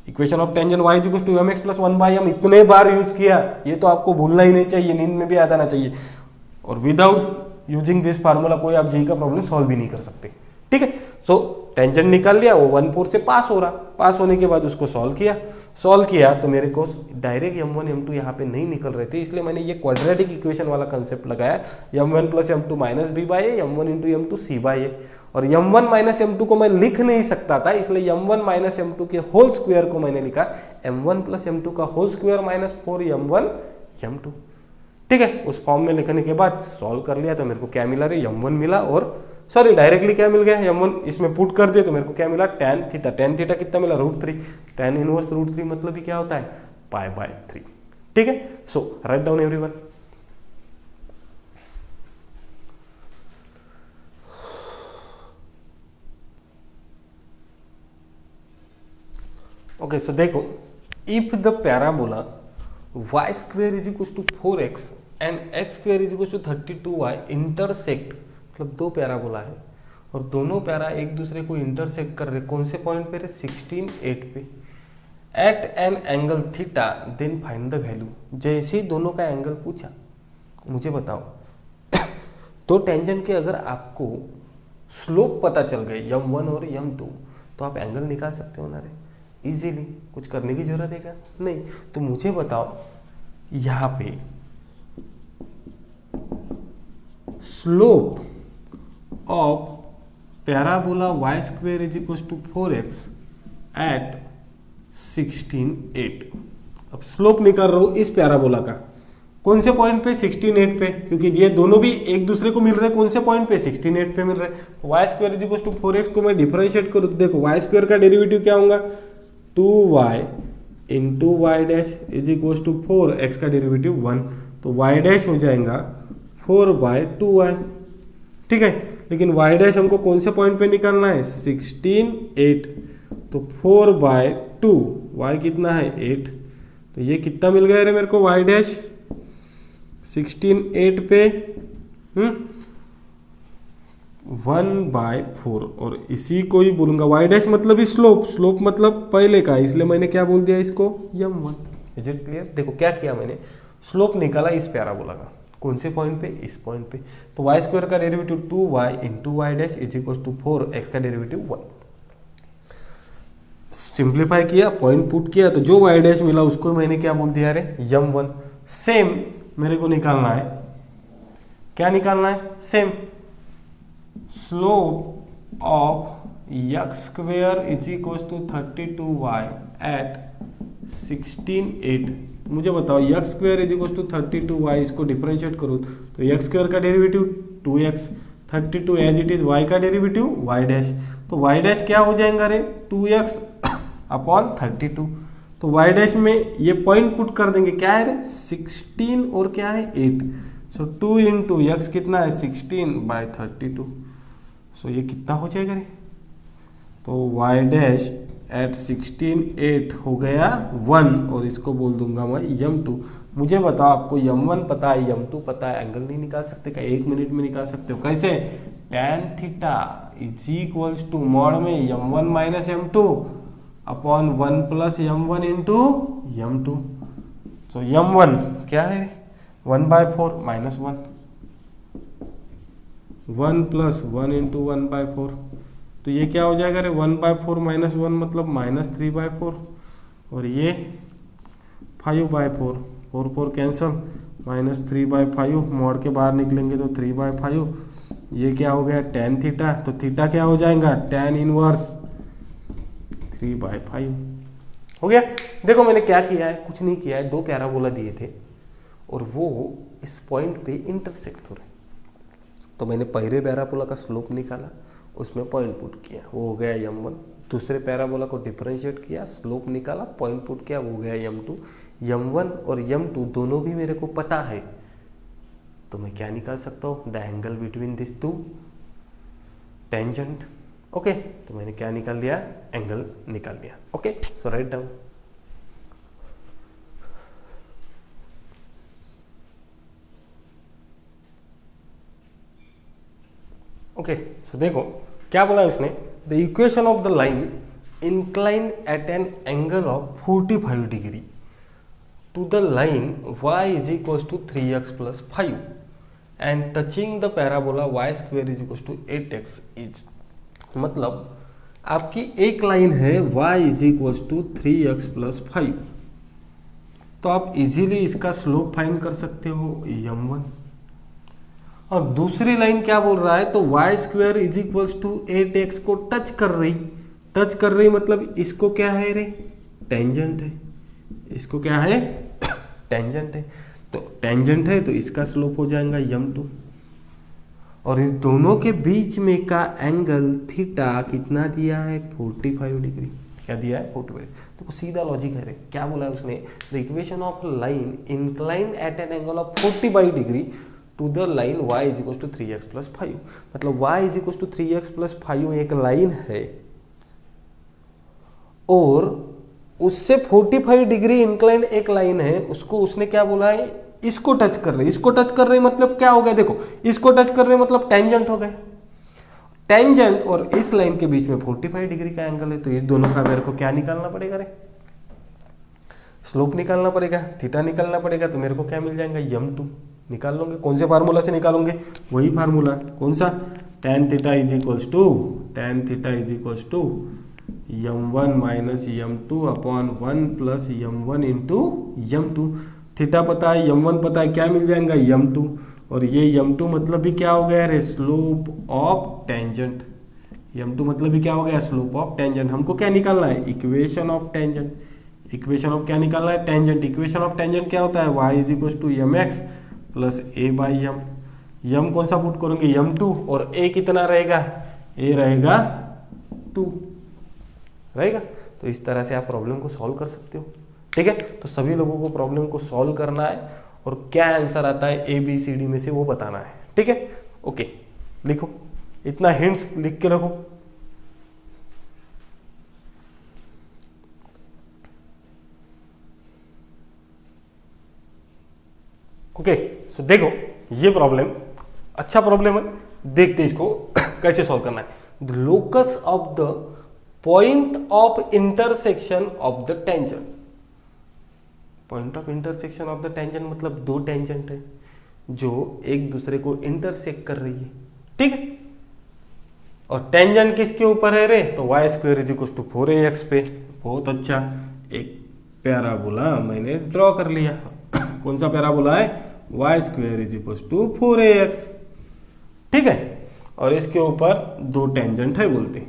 equation of tangent y equals to mx plus 1/m इतने बार यूज किया, ये तो आपको भूलना ही नहीं चाहिए, नींद में भी याद आना चाहिए। और विदाउट यूजिंग दिस फार्मूला कोई आप जी का प्रॉब्लम सॉल्व भी नहीं कर सकते, ठीक है। सो टेंजेंट निकाल लिया, वो 1/4 से पास हो रहा, पास होने के बाद उसको सॉल्व किया तो मेरे को डायरेक्ट m1 m2 यहाँ पे नहीं निकल रहे थे, इसलिए मैंने ये क्वाड्रेटिक इक्वेशन वाला कंसेप्ट लगाया, m1 plus m2 minus b/a, m1 into m2 c/a। और m1 माइनस m2 को मैं लिख नहीं सकता था, इसलिए m1 माइनस m2 के होल स्क्वायर को मैंने लिखा m1 प्लस m2 का whole square minus 4m1 m2, ठीक है। उस फॉर्म में लिखने के बाद सॉल्व कर लिया तो मेरे को क्या मिला रे, m1 मिला, और सॉरी डायरेक्टली क्या मिल गया, m1 इसमें पुट कर दिया तो मेरे को क्या मिला, tan थीटा। tan थीटा कितना मिला, √3। tan इनवर्स √3 मतलब ही क्या होता है, π/3, ठीक है। So right down everyone. Okay, so देखो, if the parabola y square is equal to 4x and x square is equal to 32y intersect, मतलब 2 पैराबोला है और दोनों पैरा एक दूसरे को इंटरसेक्ट कर रहे, कौन से पॉइंट पे, 16 8 पे, at an angle theta, then find the value. जैसे ही दोनों का एंगल पूछा, मुझे बताओ तो टेंजेंट के अगर आपको स्लोप पता चल गए m1 और m2 तो आप एंगल निकाल सकते हो ना रे, इजीली, कुछ करने की जरूरत है क्या, नहीं। तो मुझे बताओ यहाँ पे slope of parabola y square is equal to 4x at 16 8। अब स्लोप निकाल रहा हूं इस पैराबोला का, कौन से पॉइंट पे, 16 8 पे, क्योंकि ये दोनों भी एक दूसरे को मिल रहे हैं, कौन से पॉइंट पे, 16 8 पे मिल रहे हैं। तो y square is equal to 4x को मैं डिफरेंशिएट करूँ तो देखो y स्क्वेयर का डेरिवेटिव क्या होगा, 2y into y dash is equal to 4x का डेरिवेटिव 1, तो y डैश हो जाएगा 4/2y, ठीक है। लेकिन y डैश हमको कौन से पॉइंट पे निकालना है, 16 8, तो 4/2, y कितना है 8, तो ये कितना मिल गया रे मेरे को y डैश 16 8 पे 1/4, और इसी को ही बोलूंगा y डैश मतलब ही स्लोप, स्लोप मतलब पहले का, इसलिए मैंने क्या बोल दिया इसको, m1। Is it clear. देखो क्या किया मैंने, स्लोप निकाला इस पैराबोला का, कौन से पॉइंट पे, इस पॉइंट पे, तो y स्क्वायर का derivative 2y into y dash is equal to 4x का डेरिवेटिव 1। सिंप्लीफाई किया, पॉइंट पुट किया, तो जो y डैश मिला उसको मैंने क्या बोल दिया रे, m1। सेम मेरे को निकालना है, क्या निकालना है, same slope of x square is equal to 32y at 16 8। तो मुझे बताओ x square is equal to 32y, इसको डिफरेंशिएट करूँ तो x स्क्वेयर का derivative 2x, 32 as it is y का डेरिवेटिव y डैश, तो y डैश क्या हो जाएगा रे, 2x अपॉन 32। तो y डैश में ये पॉइंट पुट कर देंगे, क्या है रे 16 और क्या है 8, सो 2 इंटू एक्स कितना है 16/32, सो ये कितना हो जाएगा रे, तो y डैश एट 16 8 हो गया 1, और इसको बोल दूंगा मैं m2। मुझे बताओ आपको m1 पता है, m2 पता है, एंगल नहीं निकाल सकते क्या, 1 मिनट में निकाल सकते हो, कैसे, tan theta is equals to mod में m1 minus m2 upon 1 plus m1 into m2। So m1 क्या है 1/4 माइनस 1, 1 प्लस 1 इंटू 1/4, तो ये क्या हो जाएगा रे 1/4 माइनस 1 मतलब -3/4, और ये 5/4, 4 कैंसल, -3/5, मोड़ के बाहर निकलेंगे तो 3/5, ये क्या हो गया tan थीटा, तो थीटा क्या हो जाएगा tan इनवर्स 3/5 हो गया। देखो मैंने क्या किया है, कुछ नहीं किया है, दो पैराबोला दिए थे और वो इस पॉइंट पे इंटरसेक्ट हो रहे, तो मैंने पहले पैराबोला का स्लोप निकाला, उसमें पॉइंट पुट किया, वो हो गया m1। दूसरे पैराबोला को डिफरेंशिएट किया, स्लोप निकाला, पॉइंट पुट किया, वो हो गया m2। m1 और m2 दोनों भी मेरे को पता है, तो मैं क्या निकाल सकता हूँ, the angle between this two, tangent. Okay, तो मैंने क्या निकाल लिया, एंगल निकाल लिया। Okay, so right down. Okay, so देखो क्या बोला उसने, the equation of the line incline at an angle of 45 degree to the line y is equal to 3x + 5 and touching the parabola y² is equal to 8x is, मतलब आपकी एक line है y is equal to 3x + 5, तो आप easily इसका slope find कर सकते हो m1। और दूसरी लाइन क्या बोल रहा है, तो y² is equal to 8x को टच कर रही, मतलब इसको क्या है रे, टेंजेंट है, इसको क्या है टेंजेंट है, तो टेंजेंट है तो इसका स्लोप हो जाएगा m2। और इस दोनों के बीच में का एंगल थीटा कितना दिया है, 45 डिग्री। क्या दिया है, 45। तो सीधा लॉजिक है रे, क्या बोला है उसने, the equation of line incline at an angle of 45 degree to the line y is equal to 3x + 5, मतलब y is equal to 3x + 5 एक लाइन है और उससे 45 डिग्री इंक्लाइन एक लाइन है, उसको उसने क्या बोला है, इसको टच कर रही, मतलब क्या हो गया, देखो इसको टच कर रहे मतलब टेंजेंट हो गया, टेंजेंट और इस लाइन के बीच में 45 डिग्री का एंगल है, तो इस दोनों का मेरे को क्या निकालना पड़ेगा रे, स्लोप निकालना पड़ेगा, थीटा निकालना पड़ेगा, तो मेरे को क्या मिल जाएगा, m2 निकाल लोगे। कौन से फार्मूला से निकालोगे, वही फार्मूला, कौन सा, tan theta is equals to m1 - m2 upon 1 + m1 × m2। Theta पता है, m1 पता है, क्या मिल जाएगा m2, और ये m2 मतलब भी क्या हो गया रे, स्लोप ऑफ टेंजेंट। m2 मतलब भी क्या हो गया, स्लोप ऑफ टेंजेंट। हमको क्या निकालना है, equation of tangent. Equation of क्या निकालना है, टेंजेंट। इक्वेशन ऑफ टेंजेंट क्या होता है, y = mx + a/m। m कौन सा पुट करेंगे, m2, और a कितना रहेगा, a रहेगा 2 रहेगा। तो इस तरह से आप प्रॉब्लम को सॉल्व कर सकते हो, ठीक है। तो सभी लोगों को प्रॉब्लम को सॉल्व करना है और क्या आंसर आता है ABCD में से वो बताना है, ठीक है। ओके, लिखो, इतना हिंट्स लिख के रखो। ओके, सो देखो ये प्रॉब्लम अच्छा प्रॉब्लम है, देखते इसको कैसे सॉल्व करना है। The locus of the point of intersection of the tangent. Point of intersection of the tangent मतलब दो टेंजेंट है जो एक दूसरे को इंटरसेक्ट कर रही है, ठीक है। और टेंजेंट किसके ऊपर है रे, तो y² = 4ax पे। बहुत अच्छा, एक पैराबोला मैंने ड्रॉ कर लिया। कौन सा पैराबोला है, y² = 4ax, ठीक है। और इसके ऊपर दो टेंजेंट है बोलते,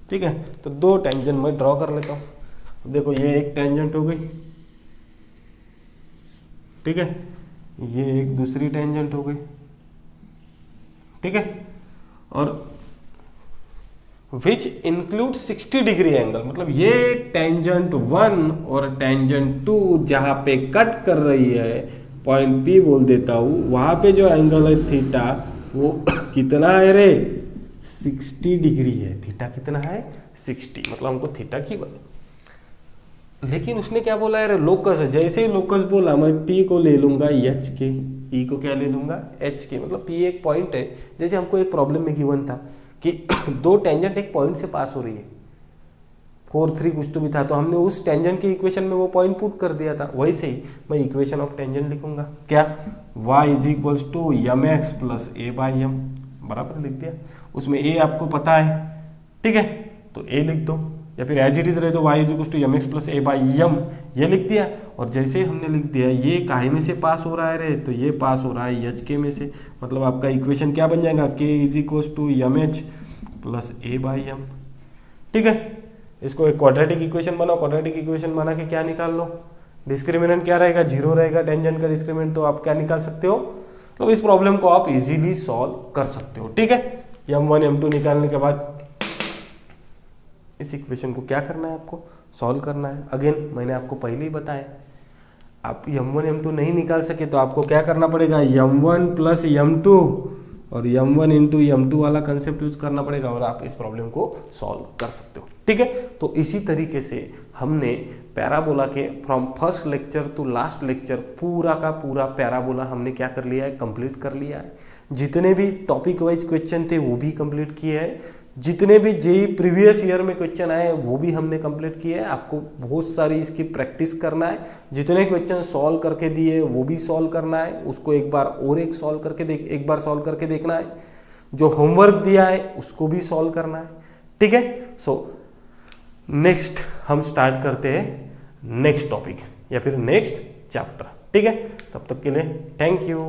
ठीक है। तो दो टेंजेंट मैं ड्रॉ कर लेता हूं। देखो ये एक टेंजेंट हो गई, ठीक है, ये एक दूसरी टेंजेंट हो गई, ठीक है। और विच इंक्लूड 60 डिग्री एंगल, मतलब ये टेंजेंट 1 और टेंजेंट 2 जहां पे कट कर रही है, पॉइंट P बोल देता हूं, वहां पे जो एंगल है थीटा वो कितना है रे, 60 डिग्री है। थीटा कितना है, 60, मतलब हमको थीटा की बात। लेकिन उसने क्या बोला है रे, लोकस है। जैसे ही लोकस बोला मैं P को ले लूंगा h के, P को क्या ले लूंगा, h के, मतलब P एक पॉइंट है। जैसे हमको एक प्रॉब्लम में गिवन था कि दो टेंजेंट एक पॉइंट से पास हो रही है, 4-3 कुछ तो भी था, तो हमने उस टेंजेंट की इक्वेशन में वो पॉइंट पुट कर दिया था। वैसे ही मैं इक्वेशन ऑफ टेंजेंट लिखूंगा, क्या, y = mx + a/m, बराबर लिख दिया। उसमें a आपको पता है, ठीक है, तो a लिख दो, या फिर एज इट इज रहे तो y is equal to m x plus a by m, ये लिख दिया। और जैसे ही हमने लिख दिया ये काहे में से पास हो रहा है रे, तो ये पास हो रहा है एच के में से, मतलब आपका इक्वेशन क्या बन जाएगा, k is equal to m h plus a by m. ठीक है, इसको एक क्वाड्रेटिक इक्वेशन बनाओ, क्वाड्रेटिक इक्वेशन बना के क्या निकाल लो, डिस्क्रिमिनेंट क्या रहेगा, 0 रहेगा, टेंजेंट का डिस्क्रिमिनेंट, तो आप क्या निकाल सकते हो, तो इस प्रॉब्लम को आप इजीली सॉल्व कर सकते हो। ठीक है, m1 m2 निकालने के बाद इस इक्वेशन को क्या करना है, आपको सॉल्व करना है। अगेन मैंने आपको पहले ही बताया, आप m1 m2 नहीं निकाल सके तो आपको क्या करना पड़ेगा, m1 प्लस m2 और m1 इंटू m2 वाला कंसेप्ट यूज करना पड़ेगा और आप इस प्रॉब्लम को सॉल्व कर सकते हो। ठीक है, तो इसी तरीके से हमने पैराबोला के from first lecture to last lecture पूरा का पूरा पैराबोला हमने क्या कर लिया है, कंप्लीट कर लिया है। जितने भी टॉपिक वाइज क्वेश्चन थे वो भी कंप्लीट किए हैं, जितने भी जेई प्रीवियस ईयर में क्वेश्चन आए वो भी हमने कंप्लीट किए हैं। आपको बहुत सारी इसकी प्रैक्टिस करना है, जितने क्वेश्चन सॉल्व करके दिए वो भी सॉल्व करना है, उसको एक बार और एक सॉल्व करके देखना है, जो होमवर्क दिया है उसको भी सॉल्व करना है। ठीक है, सो नेक्स्ट हम स्टार्ट करते हैं नेक्स्ट टॉपिक या फिर नेक्स्ट चैप्टर। ठीक है, तब तक के लिए थैंक यू।